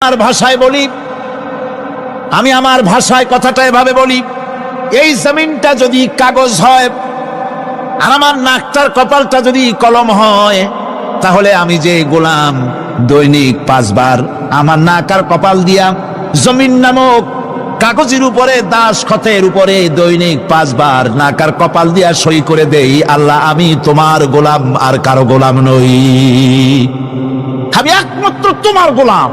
আমার ভাষায় বলি, আমি আমার ভাষায় কথাটা এভাবে বলি, এই জমিনটা যদি কাগজ হয় আর আমার নাকটার কপালটা যদি কলম হয়, তাহলে আমি যে গোলাম দৈনিক 5 বার আমার নাক আর কপাল দিয়া জমিন নামক কাগজের উপরে দাসখতের উপরে দৈনিক 5 বার নাক আর কপাল দিয়া সই করে দেই, আল্লাহ আমি তোমার গোলাম আর কারো গোলাম নই, আমি একমাত্র তোমার গোলাম।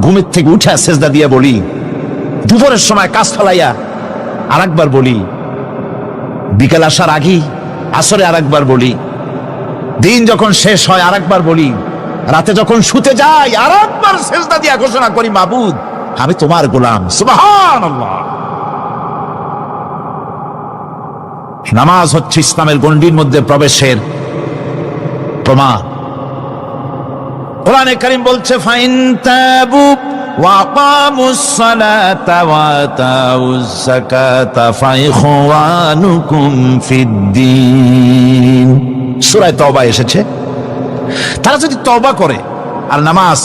ঘুমের থেকে উঠে সেজদা দিয়ে বলি, দুপুরের সময় কাজ ফেলাইয়া আর একবার বলি, বিকেল আসার আগেই আসরে আর একবার বলি, দিন যখন শেষ হয় আর একবার বলি, রাতে যখন শুতে যাই আর একবার সেজদা দিয়া ঘোষণা করি, মাবুদ আমি তোমার গোলাম। সুবহানাল্লাহ। নামাজ হচ্ছে ইসলামের গণ্ডির মধ্যে প্রবেশের প্রমাণ। কোরআনে কারীম বলছে, ফাইন তাবু ওয়া আকামুস সালাতা ওয়া আতাউজ যাকাতা ফাইখওয়ানুকুম ফিদ্দীন। সূরা তওবা এসেছে, তারা যদি তওবা করে আর নামাজ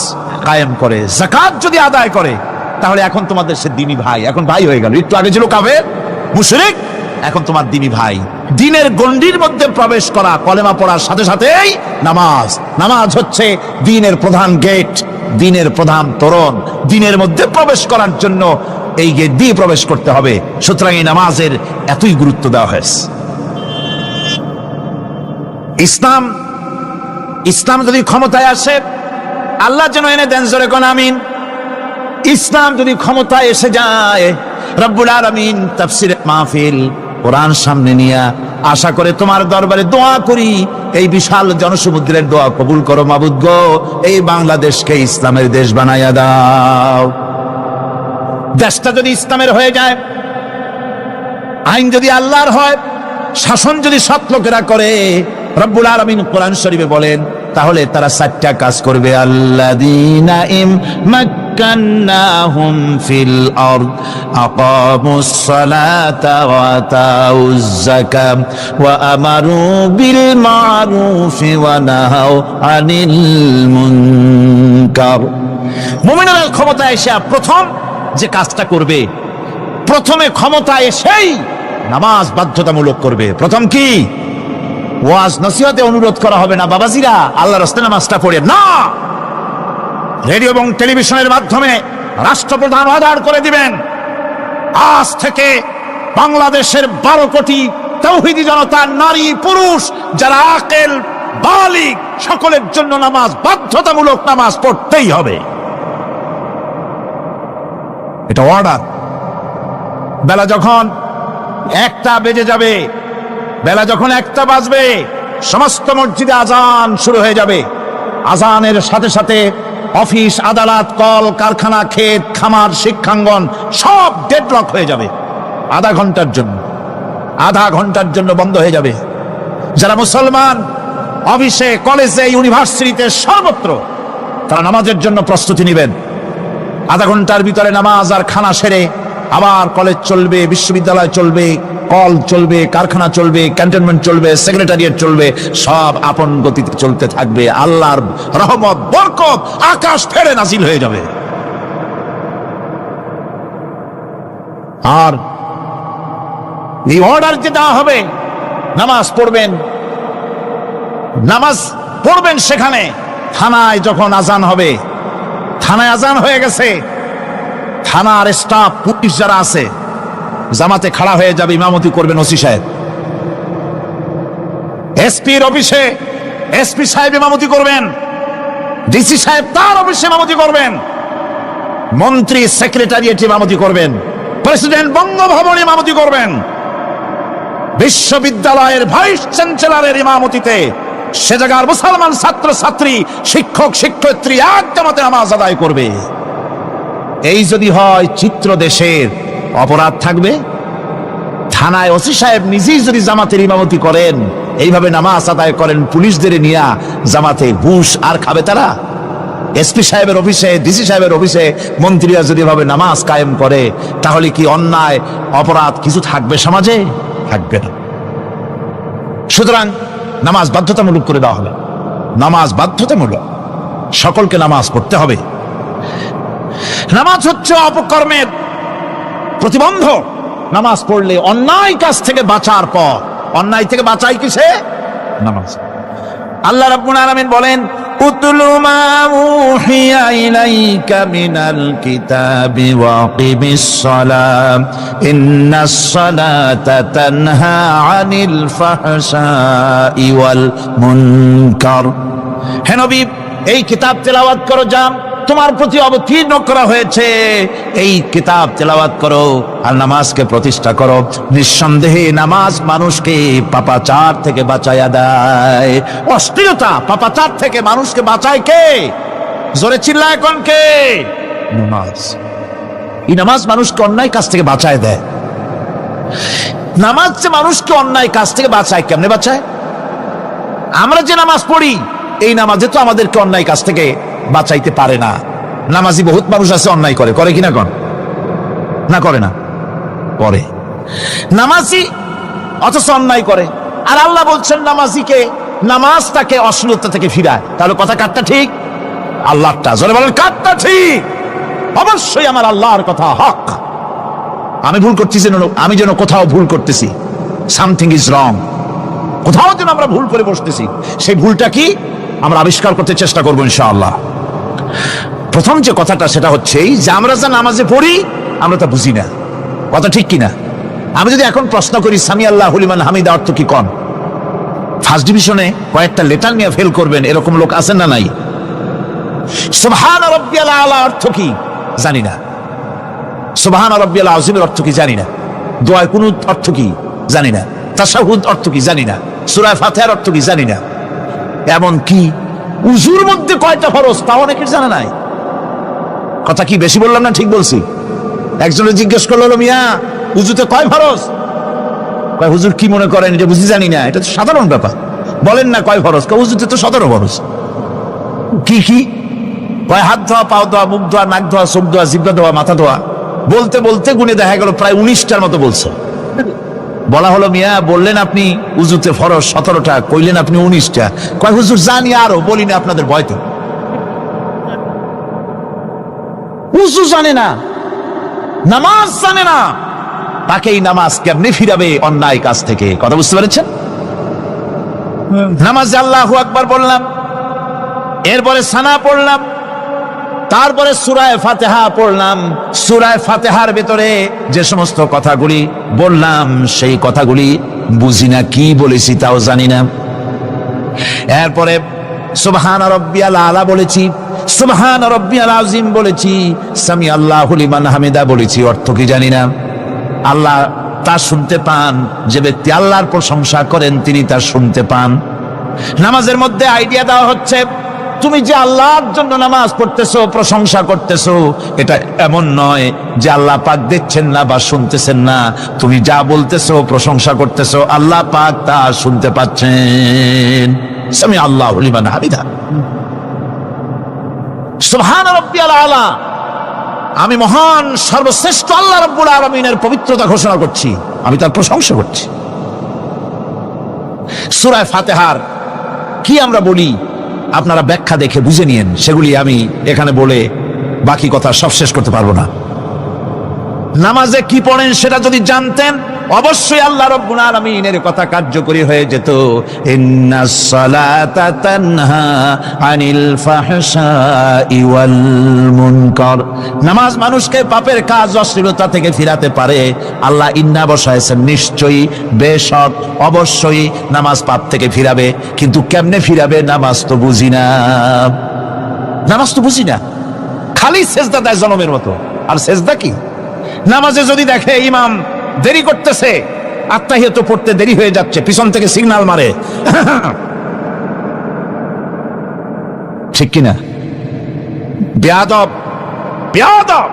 কায়েম করে, যাকাত যদি আদায় করে, তাহলে এখন তোমাদের সে দ্বীনি ভাই, এখন ভাই হয়ে গেল। একটু আগে ছিল কাফের মুশরিক, এখন তোমার দ্বীনি ভাই। দ্বীনের গণ্ডির মধ্যে প্রবেশ করা, কলেমা পড়ার সাথে সাথেই নামাজ। নামাজ হচ্ছে দ্বীনের প্রধান গেট, দ্বীনের প্রধান তোরণ। দ্বীনের মধ্যে প্রবেশ করার জন্য এই গেট দিয়ে প্রবেশ করতে হবে। সুতরাং এই নামাজের এতই গুরুত্ব দেওয়া হয়েছে। ইসলাম যদি ক্ষমতায় আসে, আল্লাহ যেন এনে দেন, জোরে কোন আমিন। ইসলাম যদি ক্ষমতায় এসে যায়, রব্বুল আলামিন তাফসীরে মাহফিল কোরআন সামনে নিয়ে আশা করে তোমার দরবারে দোয়া করি, এই বিশাল জনসমুদ্রের দোয়া কবুল করো মাবুদ গো, এই বাংলাদেশকে ইসলামের দেশ বানাইয়া দাও। দেশটা যদি ইসলামের হয়ে যায়, আইন যদি আল্লাহর হয়, শাসন যদি সৎ লোকেরা করে, রব্বুল আলামিন কোরআন শরীফে বলেন, তাহলে তারা 4টা কাজ করবে। আল্লাযীনা মাক্কান্নাহুম ফিল আরদ আকামুস সালাতা ওয়া আতাউজ যাকাত ওয়া আমারু বিল মা'রুফি ওয়া নাহাউ আনিল মুনকার। মুমিনরা ক্ষমতায় এসে প্রথম যে কাজটা করবে, প্রথমে ক্ষমতায় এসেই নামাজ বাধ্যতামূলক করবে। প্রথম কি? ওয়াজ নসিহতে অনুরোধ করা হবে না, বাবাজিরা আল্লাহর রাস্তায় নামাজটা পড়ে না। রেডিও এবং টেলিভিশনের মাধ্যমে রাষ্ট্রপ্রধান অর্ডার করে দিবেন, আজ থেকে বাংলাদেশের 12 কোটি তাওহীদি জনতা, নারী পুরুষ যারা আকেল বালিগ, সকলের জন্য নামাজ বাধ্যতামূলক, নামাজ পড়তেই হবে। এটা অর্ডার। বেলা যখন 1টা বেজে যাবে, বেলা যখন 1টা বাজবে, সমস্ত মসজিদে আজান শুরু হয়ে যাবে। আজানের সাথে সাথে অফিস, আদালত, কল কারখানা, ক্ষেত খামার, শিক্ষাঙ্গন সব ডেডলক হয়ে যাবে। আধা ঘন্টার জন্য বন্ধ হয়ে যাবে। যারা মুসলমান অফিসে, কলেজে, ইউনিভার্সিটিতে, সর্বত্র তারা নামাজের জন্য প্রস্তুতি নেবেন। আধা ঘন্টার ভিতরে নামাজ আর খানা সেরে আবার কলেজ চলবে, বিশ্ববিদ্যালয় চলবে, কল চলবে, কারখানা চলবে, ক্যান্টনমেন্ট চলবে, সেক্রেটারিয়েট চলবে, সব আপন গতিতে চলতে থাকবে। আল্লাহর রহমত, বরকত আকাশ ফেরে নাজিল হয়ে যাবে। আর এই অর্ডার যে দেওয়া হবে, নামাজ পড়বেন সেখানে। থানায় যখন আজান হবে, থানায় আজান হয়ে গেছে, থানার স্টাফ, পুলিশ যারা আছে, জামাতে খাড়া হয়ে যাবে, ইমামতি করবেন ওসি সাহেব। এসপির অফিসে এসপি সাহেব ইমামতি করবেন, ডিসি সাহেব তার অফিসে ইমামতি করবেন, মন্ত্রী সেক্রেটারিয়েট ইমামতি করবেন, প্রেসিডেন্ট বঙ্গভবন ইমামতি করবেন, বিশ্ববিদ্যালয়ের ভাইস চ্যান্সেলরের ইমামতিতে সে জায়গার মুসলমান ছাত্র ছাত্রী, শিক্ষক শিক্ষয়িত্রী এক জামাতে নামাজ আদায় করবে। এই যদি হয়, চিত্র দেশের অপরাধ থাকবে। থানায় ওসি সাহেব নিজেই যদি জামাতের ইমামতি করেন, এইভাবে নামাজ আদায় করেন, পুলিশদের নিয়ে জামাতে, ঘুষ আর খাবে তারা? এসপি সাহেবের অফিসে, ডিসি সাহেবের অফিসে মন্ত্রীরা যদি ভাবে নামাজ কায়েম করে, তাহলে কি অন্যায় অপরাধ কিছু থাকবে সমাজে? থাকবে না। সুতরাং নামাজ বাধ্যতামূলক করে দেওয়া হবে। নামাজ বাধ্যতামূলক, সকলকে নামাজ পড়তে হবে। নামাজ হচ্ছে অপকর্মের প্রতিবন্ধক। নামাজ পড়লে অন্যায় কাজ থেকে বাঁচার পর, অন্যায় থেকে বাঁচাই কিসে? নামাজ। আল্লাহ রাব্বুল আলামিন বলেন, উতলু মা উহিয়া ইলাইকা মিনাল কিতাবি ওয়াকিমিস সালাম ইন্নাস সালাতা তানহা আনিল ফাহশাই ওয়াল মুনকার। হে নবী, এই কিতাব তেলাওয়াত করো, যা তোমার প্রতি অবতীর্ণ করা হয়েছে, এই কিতাব তেলাওয়াত করো আর নামাজকে প্রতিষ্ঠা করো। নিঃসন্দেহে নামাজ মানুষকে পাপাচার থেকে বাঁচায়া দেয়। অশ্লীলতা, পাপাচার থেকে মানুষকে বাঁচায় কে? জোরে চিল্লায় কোন কে? নামাজ। এই নামাজ মানুষকে অন্যায় কাজ থেকে বাঁচায় দেয়। নামাজ যে মানুষকে অন্যায় কাজ থেকে বাঁচায়, কেমনে বাঁচায়? আমরা যে নামাজ পড়ি, এই নামাজে তো আমাদেরকে অন্যায় কাজ থেকে বাঁচাইতে পারে না। নামাজি বহুত মানুষ আছে অন্যায় করে, করে কিনা কন? না করে না? করে। নামাজি অথচ অন্যায় করে। আর আল্লাহ বলছেন নামাজিকে, নামাজ তাকে অশ্লীলতা থেকে ফিরায়। তাহলে কথা কাটটা ঠিক? আল্লাহটা জোরে বলেন, কাটটা ঠিক? অবশ্যই আমার আল্লাহর কথা হক। আমি ভুল করতেছি, আমি যেন কোথাও ভুল করতেছি, সামথিং ইজ রং, কোথাও যেন আমরা ভুল করে বসতেছি। সেই ভুলটা কি আমরা আবিষ্কার করতে চেষ্টা করবো ইনশাআল্লাহ। প্রথম যে কথাটা সেটা হচ্ছে যে আমরা যা নামাজে পড়ি আমরা তা বুঝি না। কথা ঠিক কিনা? আমি যদি এখন প্রশ্ন করি সামি আল্লাহু লিমান হামিদা অর্থ কি কন, ফার্স্ট ডিভিশনে কয়েকটা লেটার নিয়ে ফেল করবেন, এরকম লোক আছেন না নাই? সুবহান রাব্বিয়াল আলা অর্থ কি জানি না। সুবহান রাব্বিয়াল আযীমের অর্থ কি জানি না। দোয়া কুনুত অর্থ কি জানি না। তাশাহুদ অর্থ কি জানি না। সূরা ফাতিহার অর্থ কি জানি না। এমন কি উজুর মধ্যে কয়টা ফরজ তা অনেকের জানা নাই। কথা কি বেশি বললাম না ঠিক বলছি? একজনে জিজ্ঞেস করলো, মিয়া উজুতে কয় ফরজ? কয় হুজুর কি মনে করেন যে বুঝি জানি না? এটা তো সাধারণ ব্যাপার, বলেন না কয় ফরজ? কয় উজুতে তো 17 ফরজ। কি কি? কয় হাত ধোয়া, পাও ধোয়া, মুখ ধোয়া, নাক ধোয়া, চোখ ধোয়া, জিহ্বা ধোয়া, মাথা ধোয়া। বলতে বলতে গুণে দেখা গেল প্রায় 19টার মতো বলছে। বলা হলো, মিয়া বললেন আপনি উজুতে ফরজ 17টা, কইলেন আপনি 19টা। কয় হুজুর জানি, আরো বলি না আপনাদের ভয়তে। উজু জানে না, নামাজ জানে না, তাকে এই নামাজ কেমনে ফিরাবে অন্যায় কাজ থেকে? কথা বুঝতে পেরেছেন? নামাজে আল্লাহু আকবার বললাম, এরপরে সানা পড়লাম, তারপরে সূরা ফাতিহা পড়লাম। সূরা ফাতিহার ভিতরে যে সমস্ত কথাগুলি বললাম সেই কথাগুলি বুঝি না, কি বলেছি তাও জানি না। এরপরে সুবহান রাব্বিয়াল আলা বলেছি, সুবহান রাব্বিয়াল আযীম বলেছি, সামি আল্লাহু লিমান হামিদা বলেছি, অর্থ কি জানি না। আল্লাহ তা শুনতে পান, যে ব্যক্তি আল্লাহর প্রশংসা করেন তিনি তা শুনতে পান। নামাজের মধ্যে আইডিয়া দেওয়া হচ্ছে, তুমি যে আল্লাহর জন্য নামাজ পড়তেছো, প্রশংসা করতেছো, এটা এমন নয় যে আল্লাহ পাক দেখছেন না বা শুনতেছেন না। তুমি যা বলতেছো, প্রশংসা করতেছো, আল্লাহ পাক তা শুনতে পাচ্ছেন। সামি আল্লাহু লিমান হামিদা। সুবহান রাব্বিয়াল আলা, আমি মহান সর্বশ্রেষ্ঠ আল্লাহ রাব্বুল আলামিনের পবিত্রতা ঘোষণা করছি, আমি তার প্রশংসা করছি। সূরা ফাতিহার কি আমরা বলি আপনারা ব্যাখ্যা দেখে বুঝে নিয়েন, সেগুলি আমি এখানে বলে বাকি কথা সব শেষ করতে পারবো না। নামাজে কি পড়েন সেটা যদি জানতেন, অবশ্যই আল্লাহ রাব্বুল আলামিনের কথা কার্যকরী হয়ে যেত। ইন্নাস সালাতা তানহা আনিল ফাহশাই ওয়াল মুনকার। নামাজ মানুষকে পাপের কাজ, অশ্লীলতা থেকে ফিরাতে পারে। আল্লাহ ইন্না বসায়ছেন, নিশ্চয়ই, বেশক, অবশ্যই নামাজ পাপ থেকে ফিরাবে। কিন্তু কেমনে ফিরাবে নামাজ তো বুঝি না। নামাজ তো বুঝি না, খালি সেজদা দেয় জনমের মতো। আর সেজদা কি? নামাজে যদি দেখে ইমাম দেরি করতেছে, আত্তাহিয়াত পড়তে দেরি হয়ে যাচ্ছে, পিছন থেকে সিগন্যাল মারে, ঠিক কিনা? বেয়াদব, বেয়াদব।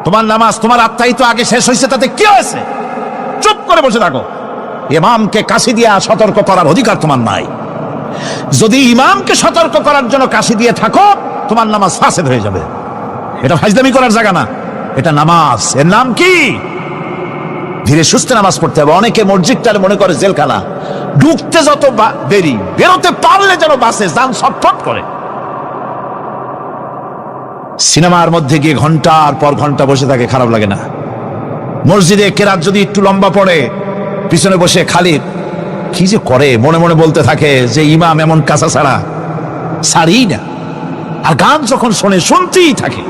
তোমার নামাজ, তোমার আত্তাহিয়াত আগে শেষ হয়েছে, তাতে কি হয়েছে? চুপ করে বসে থাকো। ইমামকে কাশি দিয়া সতর্ক করার অধিকার তোমার নাই। যদি ইমামকে সতর্ক করার জন্য কাশি দিয়ে থাকো, তোমার নামাজ ফাসেদ হয়ে যাবে। এটা ফাজলামি করার জায়গা না, এটা নামাজ। এর নাম কি? ধীরে সুস্থে নামাজ পড়তে হবে। অনেকে মসজিদটার মনে করে জেলখানা, ঢুকতে যত দেরি, বেরোতে পারলে যেন বাসে যান ছটফট করে। সিনেমার মধ্যে গিয়ে ঘন্টার পর ঘন্টা বসে থাকে, খারাপ লাগে না? মসজিদে কেরাত যদি একটু লম্বা পড়ে, পিছনে বসে খালি কি যে করে মনে মনে বলতে থাকে যে ইমাম এমন কাঁচা ছাড়া ছাড়ি না। আর গান যখন শোনে শুনতেই থাকে,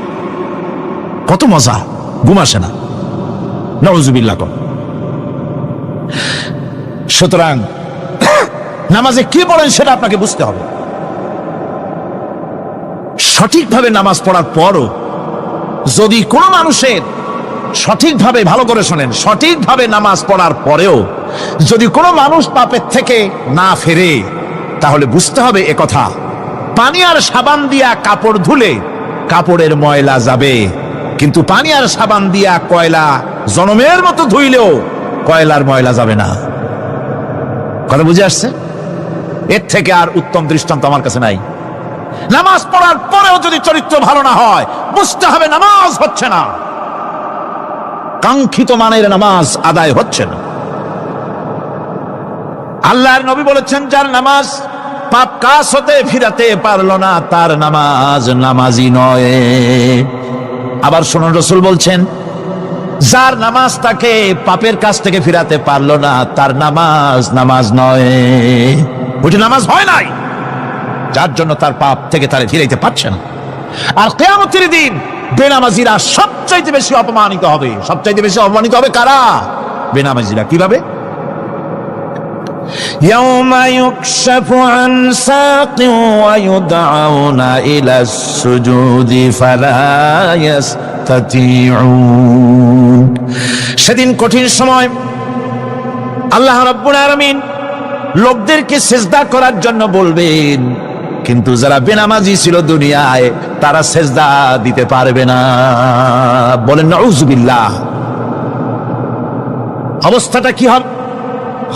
কত মজা, ঘুম আসে না। নাউজুবিল্লাহ। সুতরাং নামাজে কি পড়েন সেটা আপনাকে বুঝতে হবে। সঠিকভাবে নামাজ পড়ার পরও যদি কোনো মানুষের সঠিকভাবে, ভালো করে শোনেন, সঠিকভাবে নামাজ পড়ার পরেও যদি কোনো মানুষ পাপের থেকে না ফেরে, তাহলে বুঝতে হবে একথা, পানি আর সাবান দিয়া কাপড় ধুলে কাপড়ের ময়লা যাবে, কিন্তু পানি আর সাবান দিয়া কয়লা জনমের মতো ধুইলেও কয়লার ময়লা যাবে না। কথা বুঝে আসছে? এর থেকে আর উত্তম দৃষ্টান্ত আমার কাছে নাই। নামাজ পড়ার পরেও যদি চরিত্র ভালো না হয়, বুঝতে হবে নামাজ হচ্ছে না, কাঙ্ক্ষিত মানের নামাজ আদায় হচ্ছে না। আল্লাহর নবী বলেছেন, যার নামাজ পাপ কাজ হতে ফিরাতে পারলো না, তার নামাজ নামাজি নয়। আবার শুনুন, রাসূল বলছেন, যার নামাজ তাকে পাপের কাজ থেকে ফিরাতে পারলো না, তার নামাজ নামাজ নয়। ওইটা নামাজ হয় নাই, যার জন্য তার পাপ থেকে তারে ফিরাইতে পারছে না। আর কিয়ামতের দিন বেনামাজিরা সবচাইতে বেশি অপমানিত হবে। সবচাইতে বেশি অপমানিত হবে কারা? বেনামাজিরা। কিভাবে? يوم يكشف عن ساق ويدعون إلى السجود فلا يستطيعون। সেদিন কঠিন সময় আল্লাহ রাব্বুল আলামিন লোকদেরকে সিজদা করার জন্য বলবেন, কিন্তু যারা বেনামাজি ছিল দুনিয়ায়, তারা সিজদা দিতে পারবে না। বলেন নাউজুবিল্লাহ। অবস্থাটা কি হবে?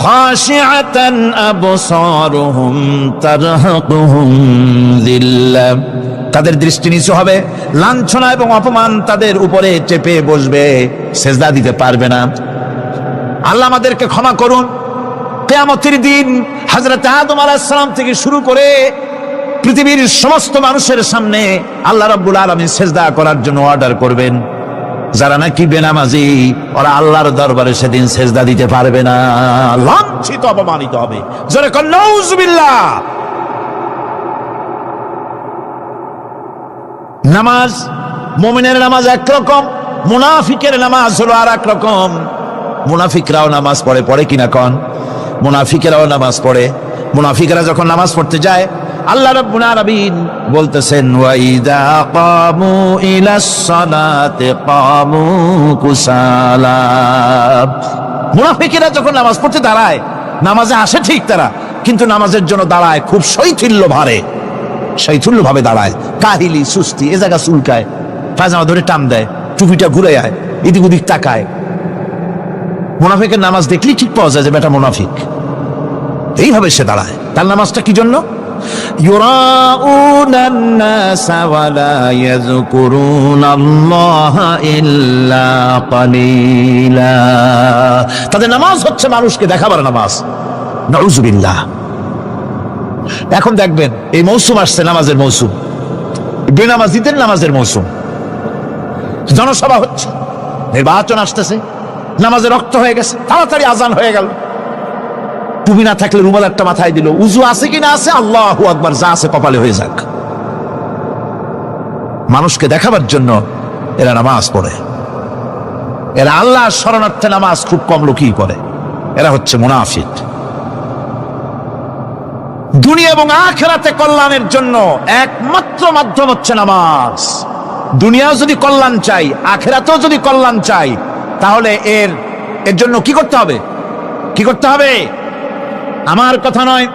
খাশিআতান আবসারুহুম তারহাকুহুম যিল্লাহ। তাদের দৃষ্টি নিচু হবে, লাঞ্ছনা এবং অপমান তাদের উপরে চেপে বসবে, সিজদা দিতে পারবে না। আল্লাহ আমাদেরকে ক্ষমা করুন। কিয়ামতের দিন হযরত আদম আলাইহিস সালাম থেকে শুরু করে পৃথিবীর সমস্ত মানুষের সামনে আল্লাহ রাব্বুল আলামিন সিজদা করার জন্য অর্ডার করবেন। যারা নাকি বেনামাজি, ওরা আল্লাহর দরবারে সেদিন সিজদা দিতে পারবে না, লাঞ্ছিত, অপমানিত হবে। জোরে কর নাউজুবিল্লাহ। নামাজ, মুমিনের নামাজ একরকম, মুনাফিকের নামাজ হলো আর এক রকম। মুনাফিকরাও নামাজ পড়ে, পড়ে কিনা কন? মুনাফিকেরাও নামাজ পড়ে। মুনাফিকরা যখন নামাজ পড়তে যায়, আল্লাহ রাব্বুল আলামিন বলতেছেন, ওয়াইদা কামু ইলাস সালাতি কামু কুসালা। মুনাফিকেরা যখন নামাজ পড়তে দাঁড়ায়, নামাজে আসে ঠিক তারা, কিন্তু নামাজের জন্য দাঁড়ায় খুব শৈথিল্য ভারে, শৈথিল্য ভাবে দাঁড়ায়, কাহিলি, সুস্তি, এ জায়গা চুলকায়, পায়জামা ধরে টান দেয়, টুপিটা ঘুরে যায়, এদিক ওদিক তাকায়। মুনাফিকের নামাজ দেখলেই ঠিক পাওয়া যায় যে বেটা মুনাফিক। এইভাবে সে দাঁড়ায়। তার নামাজটা কি জন্য? ইউরাউনান নাসা ওয়ালা ইয়াযকুরুনাল্লাহা ইল্লা কালিলা। তাদের নামাজ হচ্ছে মানুষকে দেখাবার নামাজ। নাউজুবিল্লাহ। এখন দেখবেন এই মৌসুম আসছে, নামাজের মৌসুম, বেনামাজিদের নামাজের মৌসুম। জনসভা হচ্ছে, নির্বাচন আসতেছে, নামাজে রক্ত হয়ে গেছে, তাড়াতাড়ি আজান হয়ে গেল, টুপি না থাকলে রুমাল একটা মাথায় দিল, উজু আছে কিনা আছে, আল্লাহু আকবার, যা আছে কপালে হয়ে যাক। মানুষকে দেখাবার জন্য এরা নামাজ পড়ে। এরা আল্লাহর শরণার্থে নামাজ খুব কম লোকই পড়ে। এরা হচ্ছে মুনাফিক। দুনিয়া এবং আখিরাতে কল্যাণের জন্য একমাত্র মাধ্যম হচ্ছে নামাজ। দুনিয়াও যদি কল্যাণ চাই, আখিরাতেও যদি কল্যাণ চাই, তাহলে এর জন্য কি করতে হবে? কি করতে হবে? আমার কথা নয়,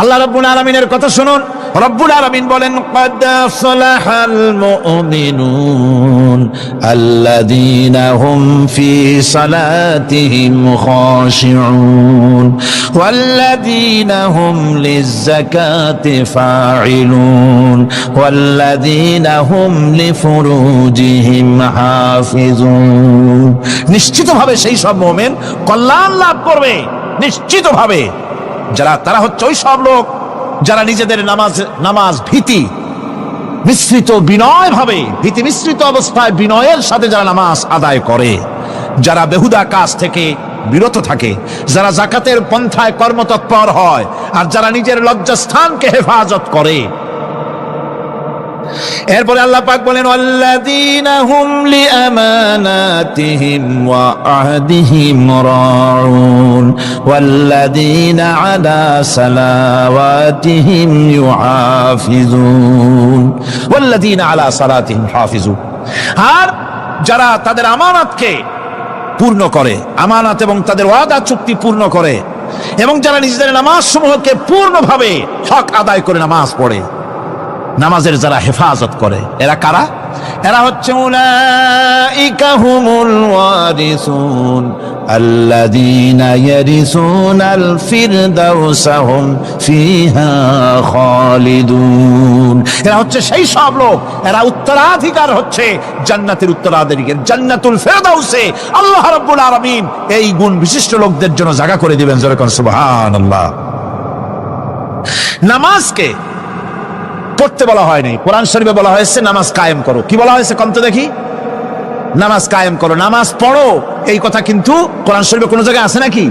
আল্লাহ রাব্বুল আলামিনের কথা শুনুন। রব্বুল আলামিন বলেন, ক্বাদ আফলাহাল মুমিনুন আল্লাযীনা হুম ফি সালাতিহিম খাশিউন ওয়াল্লাযীনা হুম লিয-যাকাতি ফাঈলুন ওয়াল্লাযীনা হুম লিফুরুজিহিম হাফিজুন। নিশ্চিতভাবে সেই সব মুমিন কল্যাণ লাভ করবে, নিশ্চিতভাবে। তারা হচ্ছে ওই সব লোক যারা নিজেদের নামাজ ভীতি মিশ্রিত বিনয় ভাবে, ভীতি মিশ্রিত অবস্থায় বিনয়ের সাথে যারা নামাজ আদায় করে, যারা বেহুদা কাজ থেকে বিরত থাকে, যারা যাকাতের পন্থায় কর্মতৎপর হয়, আর যারা নিজের লজ্জাস্থানকে হেফাজত করে। এরপরে আল্লাহ পাক বলেন ওয়াল্লাযীনা হুম লিআমানাতিহিম ওয়া আহদিহিম রাউন ওয়াল্লাযীনা আলা সালাওয়াতিহিম ইউহাফিজুন ওয়াল্লাযীনা আলা সালাতিহিম হাফিজুন। আর যারা তাদের আমানতকে পূর্ণ করে, আমানত এবং তাদের ওয়াদা চুক্তি পূর্ণ করে, এবং যারা নিজেদের নামাজ সমূহকে পূর্ণভাবে হক আদায় করে নামাজ পড়ে, নামাজের যারা হেফাজত করে, এরা কারা? এরা হচ্ছে উলাইকা হুমুল ওয়ারিসুন আল্লাযীনা ইয়ারিসুনাল ফিরদাউসা হুম ফিহা খালিদুন। এরা হচ্ছে সেই সব লোক, এরা উত্তরাধিকার হচ্ছে জান্নাতের উত্তরাধিকার, জান্নাতুল ফিরদাউসে আল্লাহ রাব্বুল আলামিন এই গুণ বিশিষ্ট লোকদের জন্য জায়গা করে দিবেন। জোরে কোন সুবহানাল্লাহ। নামাজকে পড়তে বলা হয়নি, কোরআন শরীফে বলা হয়েছে নামাজ কায়েম করো। কি বলা হয়েছে কম তো দেখি? নামাজ কায়েম করো, নামাজ পড়ো, এই কথা কিন্তু কোরআন শরীফে কোনো জায়গায় আছে নাকি?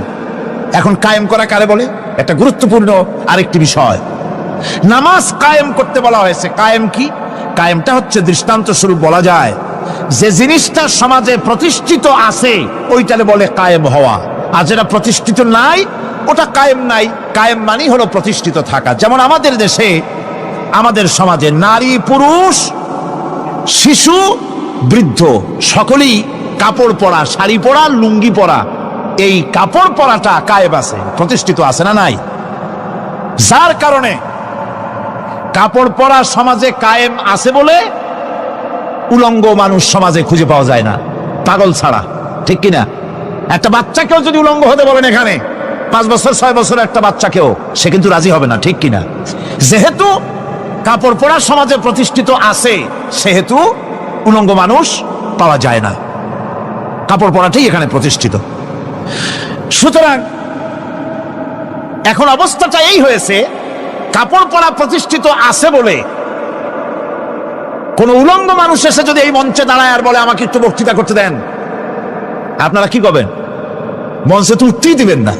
এখন কায়েম করা কারে বলে? একটা গুরুত্বপূর্ণ আরেকটি বিষয়, নামাজ কায়েম করতে বলা হয়েছে। কায়েম কি? কায়েমটা হচ্ছে দৃষ্টান্ত স্বরূপ বলা যায় যে জিনিসটা সমাজে প্রতিষ্ঠিত আছে ওইটারে বলে কায়েম হওয়া, আর যেটা প্রতিষ্ঠিত নাই ওটা কায়েম নাই। কায়েম মানেই হলো প্রতিষ্ঠিত থাকা। যেমন আমাদের দেশে, আমাদের সমাজে নারী পুরুষ শিশু বৃদ্ধ সকলেই কাপড় পরা, শাড়ি পরা, লুঙ্গি পরা, এই কাপড় পরাটা কায়েম আছে, প্রতিষ্ঠিত আছে না নাই? যার কারণে কাপড় পরা সমাজে কায়েম আছে বলে উলঙ্গ মানুষ সমাজে খুঁজে পাওয়া যায় না, পাগল ছাড়া, ঠিক কিনা? একটা বাচ্চাকেও যদি উলঙ্গ হতে বলেন এখানে, 5 বছর 6 বছর একটা বাচ্চাকেও, সে কিন্তু রাজি হবে না, ঠিক কিনা? যেহেতু কাপড় পরা সমাজে প্রতিষ্ঠিত আছে সেহেতু উলঙ্গ মানুষ পাওয়া যায় না, কাপড় পরাটাই এখানে প্রতিষ্ঠিত। সুতরাং এখন অবস্থাটা এই হয়েছে, কাপড় পরা প্রতিষ্ঠিত আছে বলে কোন উলঙ্গ মানুষ এসে যদি এই মঞ্চে দাঁড়ায় আর বলে আমাকে একটু বক্তৃতা করতে দেন, আপনারা কি করবেন? মঞ্চে তো উঠতেই দিবেন না।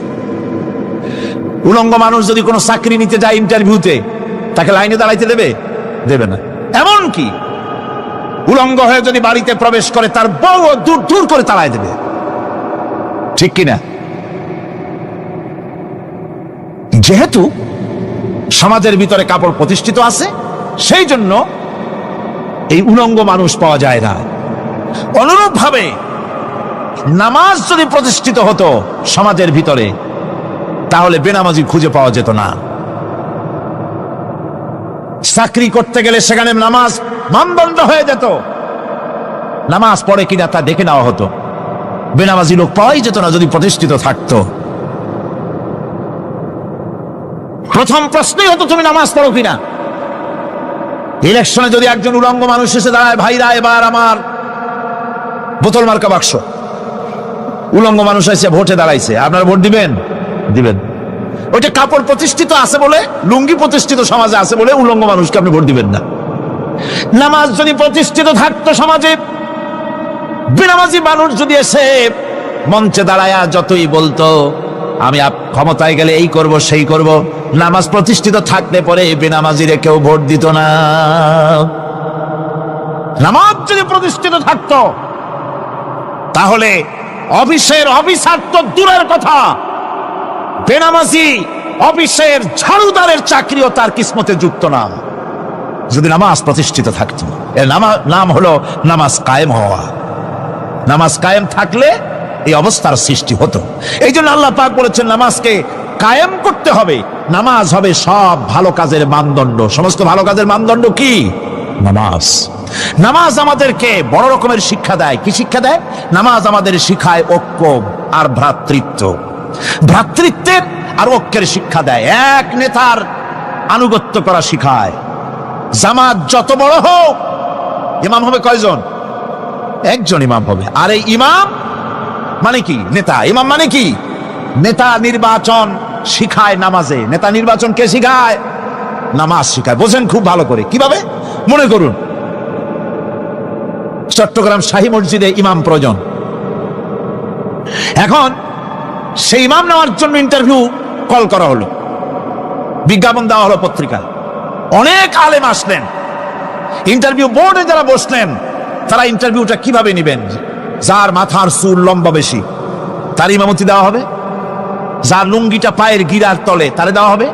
উলঙ্গ মানুষ যদি কোনো চাকরি নিতে যায় ইন্টারভিউতে, তাকে লাইনে দাঁড়াইতে দেবে? দেবে না। এমন কি উলঙ্গ হয়ে যদি বাড়িতে প্রবেশ করে তার বউ দূর দূর করে তাড়াই দেবে, ঠিক কিনা? যেহেতু সমাজের ভিতরে কাপড় প্রতিষ্ঠিত আছে সেই জন্য এই উলঙ্গ মানুষ পাওয়া যায় না। অনুরূপ ভাবে নামাজ যদি প্রতিষ্ঠিত হতো সমাজের ভিতরে, তাহলে বেনামাজি খুঁজে পাওয়া যেত না। চাকরি করতে গেলে সেখানে নামাজ মানদণ্ড হয়ে যেত, নামাজ পড়ে কিনা তা দেখে নেওয়া হতো, বেনামাজি লোক পাওয়াই যেত না যদি প্রতিষ্ঠিত থাকতো। প্রথম প্রশ্নই হতো তুমি নামাজ পড়ো কিনা। ইলেকশনে যদি একজন উলঙ্গ মানুষ এসে দাঁড়ায়, ভাইরা এবার আমার বোতল মার্কা বাক্স, উলঙ্গ মানুষ এসে ভোটে দাঁড়াইছে, আপনারা ভোট দিবেন? দিবেন। ওইটা কাপড় প্রতিষ্ঠিত আছে বলে, লুঙ্গি প্রতিষ্ঠিত সমাজে আছে বলে উলঙ্গ মানুষকে আপনি ভোট দিবেন না। নামাজ যদি প্রতিষ্ঠিত থাকতো সমাজে, বেনামাজি মানুষ যদি এসে মঞ্চে দাঁড়ায়া যতই বলতো আমি ক্ষমতায় গেলে এই করব সেই করব, নামাজ প্রতিষ্ঠিত থাকলে পরে বেনামাজিরে কেউ ভোট দিত না। নামাজ যদি প্রতিষ্ঠিত থাকতো তাহলে অফিসের অফিসার তো দূরের কথা, বেনামাজি অফিসের ঝাড়ুদারের চাকরিও তার কিসমতে যুক্ত না, যদি নামাজ প্রতিষ্ঠিত থাকতো। এর নাম হলো নামাজ কায়েম হওয়া। নামাজ কায়েম থাকলে এই অবস্থার সৃষ্টি হতো। এই জন্য আল্লাহ পাক বলেছেন নামাজকে কায়েম করতে হবে। নামাজ হবে সব ভালো কাজের মানদণ্ড। সমস্ত ভালো কাজের মানদণ্ড কি? নামাজ। নামাজ আমাদেরকে বড় রকমের শিক্ষা দেয়। কি শিক্ষা দেয়? নামাজ আমাদের শিখায় ঐক্য আর ভ্রাতৃত্ব, ভ্রাতৃত্বের আর ঐক্যের শিক্ষা দেয়। এক নেতার আনুগত্য করা শিখায়। জামাত যত বড় হোক, ইমাম হবে কয়জন? একজন ইমাম হবে। আর এই ইমাম মানে কি? নেতা। ইমাম মানে কি? নেতা নির্বাচন শিখায় নামাজে। নেতা নির্বাচন কে শিখায়? নামাজ শিখায়। বোঝেন খুব ভালো করে। কিভাবে? মনে করুন চট্টগ্রাম শাহী মসজিদে ইমাম প্রয়োজন, এখন সেই ইমাম নেওয়ার জন্য ইন্টারভিউ কল করা হলো, বিজ্ঞাপন দেওয়া হলো পত্রিকায়, অনেক আলেম আসলেন, ইন্টারভিউ বোর্ডে যারা বসলেন তারা ইন্টারভিউটা কিভাবে নেবেন? যার মাথার চুল লম্বা বেশি তার ইমামতি দেওয়া হবে, যার লুঙ্গিটা পায়ের গিরার তলে তারে দেওয়া হবে,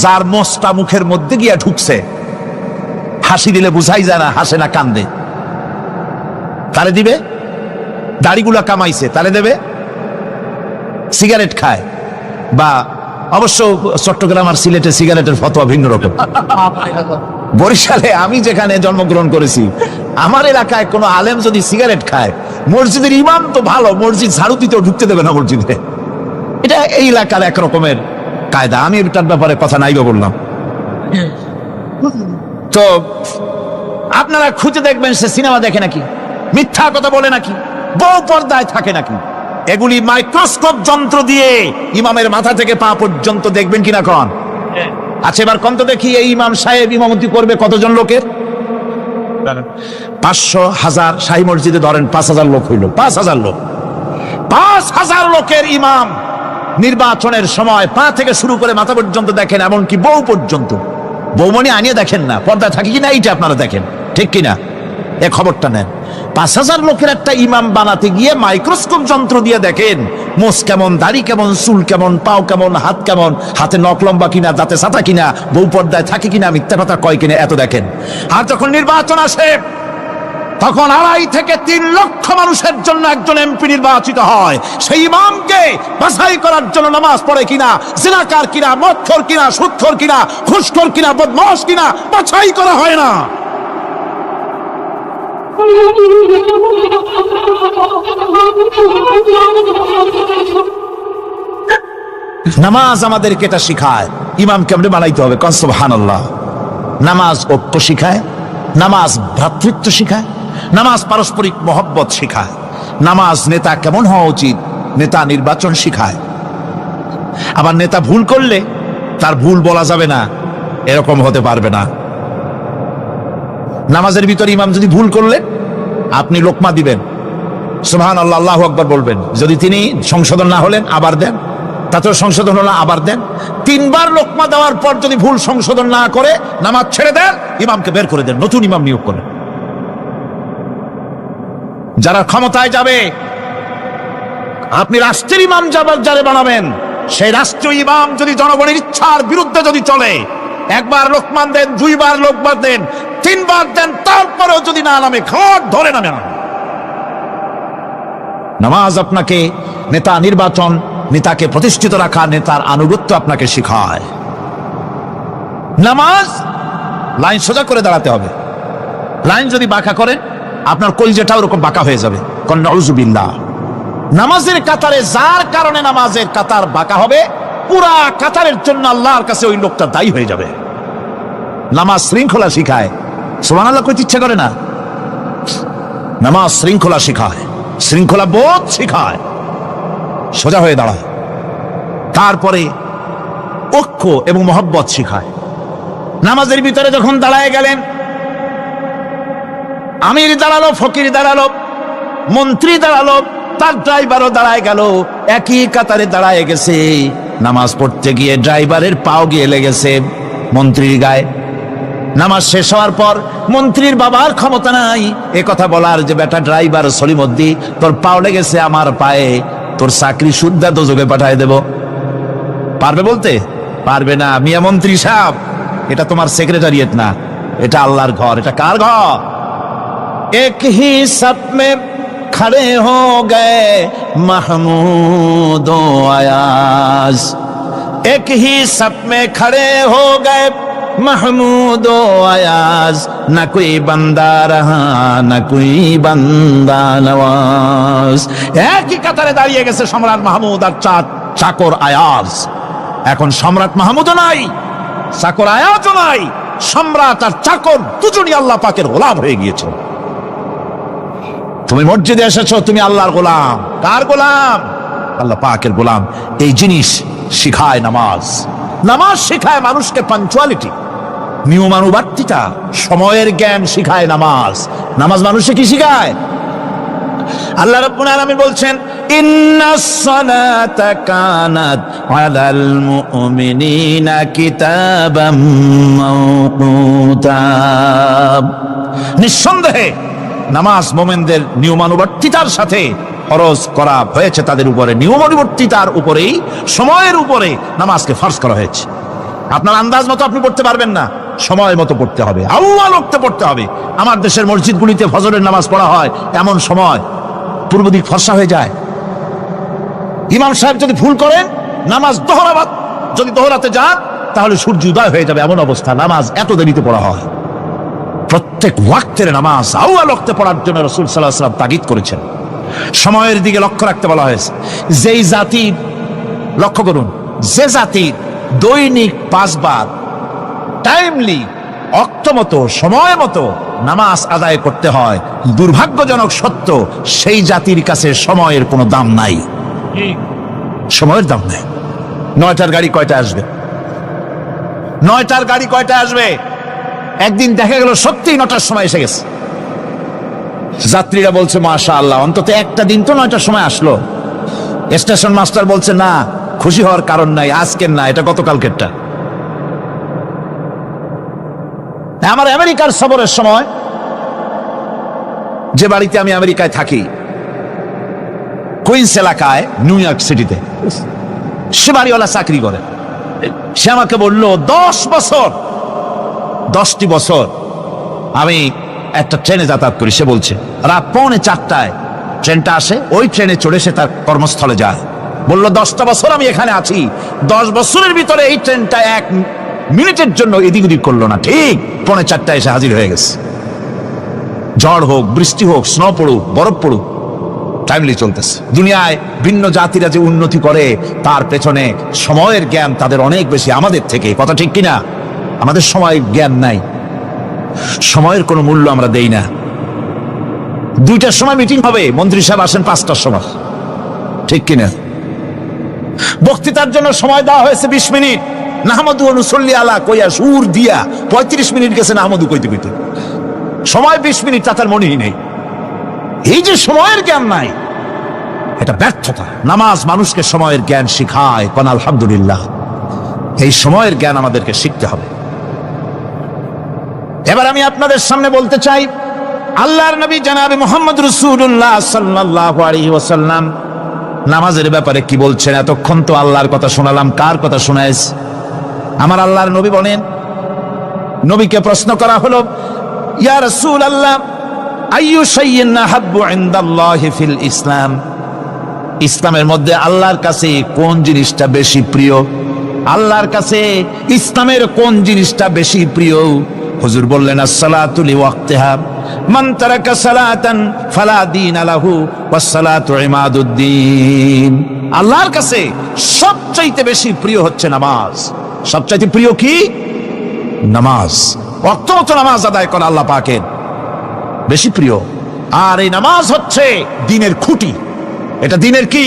যার মোষটা মুখের মধ্যে গিয়া ঢুকছে, হাসি দিলে বুঝাই যায় না হাসে না কান্দে, তারে দিবে, দাড়িগুলা কামাইছে তারে দেবে, সিগারেট খায় বা অবশ্য চট্টগ্রাম আর সিলেটে সিগারেটের ফতোয়া ভিন্ন রকম। বরিশালে আমি যেখানে জন্মগ্রহণ করেছি আমার এলাকায় কোনো আলেম যদি সিগারেট খায়, মসজিদের ইমাম তো ভালো, মসজিদ ঝাড়ু দিতেও ঢুকতে দেবে না মসজিদে। এটা এই এলাকার এক রকমের কায়দা, আমি এটার ব্যাপারে কথা নাইবা বললাম। তো আপনারা খুঁজে দেখবেন সে সিনেমা দেখে নাকি, মিথ্যা কথা বলে নাকি, বউ পর্দায় থাকে নাকি, এগুলি মাইক্রোস্কোপ যন্ত্র দিয়ে ইমামের মাথা থেকে পা পর্যন্ত দেখবেন কিনা কন? আচ্ছা এবার কত দেখি এই ইমাম সাহেব ইমামতি করবে কতজন লোকের? 500, 1000, শাহী মসজিদে ধরেন 5000 লোক হইল, 5000 লোক, 5000 লোকের ইমাম নির্বাচনের সময় পা থেকে শুরু করে মাথা পর্যন্ত দেখেন, এমনকি বউ পর্যন্ত। বৌমনি আনিয়ে দেখেন না, পর্দায় থাকে কিনা এইটা আপনারা দেখেন, ঠিক কিনা? এ খবরটা নেন। 5000 লোকের একটা ইমাম বানাতে গিয়ে মাইক্রোস্কোপ যন্ত্র দিয়ে দেখেন মোষ কেমন, দাড়ি কেমন, চুল কেমন, পাও কেমন, হাত কেমন, হাতে নখ লম্বা কিনা, দাঁতে ছাতা কিনা, বউ পর্দায় থাকে কিনা, মিথ্যা কথা কয় কিনা, এত দেখেন। আর যখন নির্বাচন আসে তখন 2.5 থেকে 3 লক্ষ মানুষের জন্য একজন এমপি নির্বাচিত হয়, সেই ইমামকে বাছাই করার জন্য নামাজ পড়ে কিনা, জিনাকার কিনা, মদখোর কিনা, সুদখোর কিনা, ঘুষখোর কিনা, বদমাশ কিনা বাছাই করা হয় না। নামাজ আমাদেরকে এটা শিখায় ইমাম কেমনে বানাইতে হবে, কোন সুবহানাল্লাহ। নামাজ ঐক্য শিখায়, নামাজ ভ্রাতৃত্ব শিখায়, নামাজ পারস্পরিক মহব্বত শিখায়, নামাজ নেতা কেমন হওয়া উচিত, নেতা নির্বাচন শিখায়। আবার নেতা ভুল করলে তার ভুল বলা যাবে না, এরকম হতে পারবে না। নামাজের ভিতরে ইমাম যদি ভুল করলে আপনি লোকমা দিবেন, সুবহানাল্লাহ, আল্লাহু আকবার বলবেন, যদি তিনি সংশোধন না হলেন আবার দেন, তাতেও সংশোধন হলো আবার দেন। 3 বার লোকমা দেওয়ার পর যদি ভুল সংশোধন না করে নামাজ ছেড়ে দেন, ইমামকে বের করে দেন, নতুন ইমাম নিয়োগ করেন। যারা ক্ষমতায় যাবে, আপনি রাষ্ট্রের ইমাম যারে বানাবেন, সেই রাষ্ট্রীয় ইমাম যদি জনগণের ইচ্ছার বিরুদ্ধে যদি চলে, 1 বার লোকমান দেন, 2 বার লোকমান দেন, 3 বার দেন, তারপরেও যদি না নামে, ঘট ধরে নামে না। নামাজ আপনাকে নেতা নির্বাচন, নেতাকে প্রতিষ্ঠিত রাখা, নেতার আনুগত্য আপনাকে শেখায়। নামাজ লাইন সোজা করে দাঁড়াতে হবে, লাইন যদি বাঁকা করেন আপনার কলজেটা ওরকম বাঁকা হয়ে যাবে, নাউযুবিল্লাহ। নামাজের কাতারে যার কারণে নামাজের কাতার বাঁকা হবে, পুরা কাতারের জন্য আল্লাহর কাছে ওই লোকটা দায়ী হয়ে যাবে। নামাজ শৃঙ্খলা শিখায়, সুবহানাল্লাহ কইতে ইচ্ছা করে না? নামাজ শৃঙ্খলা শিখায়, শৃঙ্খলা বোধ শিখায়, সোজা হয়ে দাঁড়ায়। তারপরে ঐক্য এবং মহব্বত শিখায়। নামাজের ভিতরে যখন দাঁড়ায় গেলেন, আমির দাঁড়ালো, ফকির দাঁড়ালো, মন্ত্রী দাঁড়ালো, তার ড্রাইভারও দাঁড়ায় গেল, একই কাতারে দাঁড়ায় গেছে। নামাজ পড়তে গিয়ে ড্রাইভারের পাও গিয়ে লেগেছে মন্ত্রীর গায়ে। নামাজ শেষ হওয়ার পর মন্ত্রীর বাবার ক্ষমতা নাই এ কথা বলার যে বেটা ড্রাইভার সলিমদ্দি, তোর পাও লেগেছে আমার পায়ে, তোর চাকরি শুদ্ধা দোজখে পাঠায় দেব। পারবে বলতে? পারবে না। মিয়া মন্ত্রী সাহেব, এটা তোমার সেক্রেটারিয়েট না, এটা আল্লাহর ঘর। এটা কার ঘর? এক হি সব মে খড়ে হো গে মাহমুদ ও আয়াজ, এক হি সব মে খড়ে হো গে महमूद ओ अयाज, न कोई बंदा रहा न कोई बंदा नवाज। একই কাতারে দাঁড়িয়ে গেছে সম্রাট মাহমুদ আর চাকর আয়াজ। এখন সম্রাট মাহমুদও নাই, চাকর আয়াজও নাই, সম্রাট আর চাকর দুজনই আল্লাহ পাকের গোলাম হয়ে গিয়েছে। তুমি মসজিদে এসেছো, তুমি আল্লাহর গোলাম। কার গোলাম? আল্লাহ পাকের গোলাম। এই জিনিস শিখায় নামাজ। নামাজ শিখায় মানুষকে পাঞ্চুয়ালিটি, নিয়মানুবর্তিতা, সময়ের জ্ঞান শিখায় নামাজ। নামাজ মানুষে কি শিখায়? আল্লাহ রাব্বুল আলামিন বলছেন, ইন্নাস সালাতা কানাত আলাল মুমিনিনা কিতাবাম মাওকুতা। নিঃসন্দেহে নামাজ মুমিনদের নিয়মানুবর্তিতার সাথে ফরজ করা হয়েছে, তাদের উপরে নিয়মানুবর্তিতার উপরেই, সময়ের উপরে নামাজকে ফরজ করা হয়েছে। আপনার আন্দাজ মতো আপনি পড়তে পারবেন না, সময় মতো পড়তে হবে, আউয়াল ওয়াক্তে পড়তে হবে। আমার দেশের মসজিদগুলিতে ফজরের নামাজ পড়া হয় এমন সময় পূর্ব দিক ফর্সা হয়ে যায়। ইমাম সাহেব যদি ভুল করেন, নামাজ যদি দোহরাতে যান, তাহলে সূর্য উদয় হয়ে যাবে, এমন অবস্থা। নামাজ এত দেরিতে পড়া হয়। প্রত্যেক ওয়াক্তের নামাজ আউয়াল ওয়াক্তে পড়ার জন্য রাসূল সাল্লাল্লাহু আলাইহি ওয়াসাল্লাম তাগিদ করেছেন। সময়ের দিকে লক্ষ্য রাখতে বলা হয়েছে। যেই জাতি, লক্ষ্য করুন, যে জাতি দৈনিক 5 বার টাইমলি, অক্ত মতো, সময় মতো নামাজ আদায় করতে হয়, দুর্ভাগ্যজনক সত্য, সেই জাতির কাছে সময়ের কোনো দাম নাই। সময়ের দাম নেই। 9টার গাড়ি কয়টা আসবে? 9টার গাড়ি কয়টা আসবে? একদিন দেখা গেল সত্যি 9টার সময় এসে গেছে। যাত্রীরা বলছে মাশাআল্লাহ, অন্তত একটা দিন তো 9টার সময় আসলো। স্টেশন মাস্টার বলছে না, খুশি হওয়ার কারণ নাই, আজকের না, এটা গতকালকেরটা। আমার আমেরিকার সফরের সময়, যে বাড়িতে আমি আমেরিকায় থাকি, কুইন্স এলাকায়, নিউ ইয়র্ক সিটিতে, সে বাড়িওয়ালা চাকরি করে। সে আমাকে বলল 10টি বছর আমি একটা ট্রেনে যাতায়াত করি। সে বলছে রাত 3:45 ট্রেনটা আসে, ওই ট্রেনে চড়ে সে তার কর্মস্থলে যায়। বলল 10টা বছর আমি এখানে আছি, 10 বছরের ভিতরে এই ট্রেনটা 1 মিনিটের জন্য এদিক ওদিক করলো না, ঠিক 3:45 এসে হাজির হয়ে গেছে। ঝড় হোক, বৃষ্টি হোক, স্নো পড়ুক, বরফ পড়ুক, টাইমলি চলতেছে। দুনিয়ায় ভিন্ন জাতিরা যে উন্নতি করে, তার পেছনে সময়ের জ্ঞান তাদের অনেক বেশি আমাদের থেকে। কথা ঠিক কিনা? আমাদের সময় জ্ঞান নাই, সময়ের কোনো মূল্য আমরা দেই না। 2টার সময় মিটিং হবে, মন্ত্রী সাহেব আসেন 5টার সময়, ঠিক কিনা? বক্তৃতার জন্য সময় দেওয়া হয়েছে 20 মিনিট, নাহমাদু ওয়া নুসাল্লি আলা কইয়া সুর দিয়া 35 মিনিট গেছে নাহমাদু কইতে কইতে। সময় 20 মিনিট, তার মনেই নেই। এই যে সময়ের জ্ঞান নাই, এটা ব্যর্থতা। নামাজ মানুষকে সময়ের জ্ঞান শিখায়, কোন আলহামদুলিল্লাহ। এই সময়ের জ্ঞান আমাদেরকে শিখতে হবে। এবার আমি আপনাদের সামনে বলতে চাই, আল্লাহর নবী জনাবে মুহাম্মদ রাসূলুল্লাহ সাল্লাল্লাহু আলাইহি ওয়াসাল্লাম নামাজের ব্যাপারে কি বলছেন। এতক্ষণ তো আল্লাহর কথা শোনালাম, কার কথা শোনাইছে? আমার আল্লাহর নবী বলেন, নবীকে প্রশ্ন করা হলো, ইয়া রাসূলুল্লাহ, আইয়ু শাইইন আহাব্বু ইনদাল্লাহি ফিল ইসলাম, ইসলামের মধ্যে আল্লাহর কাছে কোন জিনিসটা বেশি প্রিয়? আল্লাহর কাছে ইসলামের কোন জিনিসটা বেশি প্রিয়? হুজুর বললেন, as-salatu li waqtiha, মান তারাকা সালাতান ফালা দীনা লাহু ওয়াস-সালাতু ইমাদুদ্দিন। আল্লাহর কাছে সবচাইতে বেশি প্রিয় হচ্ছে নামাজ। সবচাইতে প্রিয় কি? নামাজ। ওয়াক্ত মতো নামাজ আদায় করা আল্লাহ পাকের বেশি প্রিয়। আর এই নামাজ হচ্ছে দ্বীনের খুঁটি। এটা দ্বীনের কি?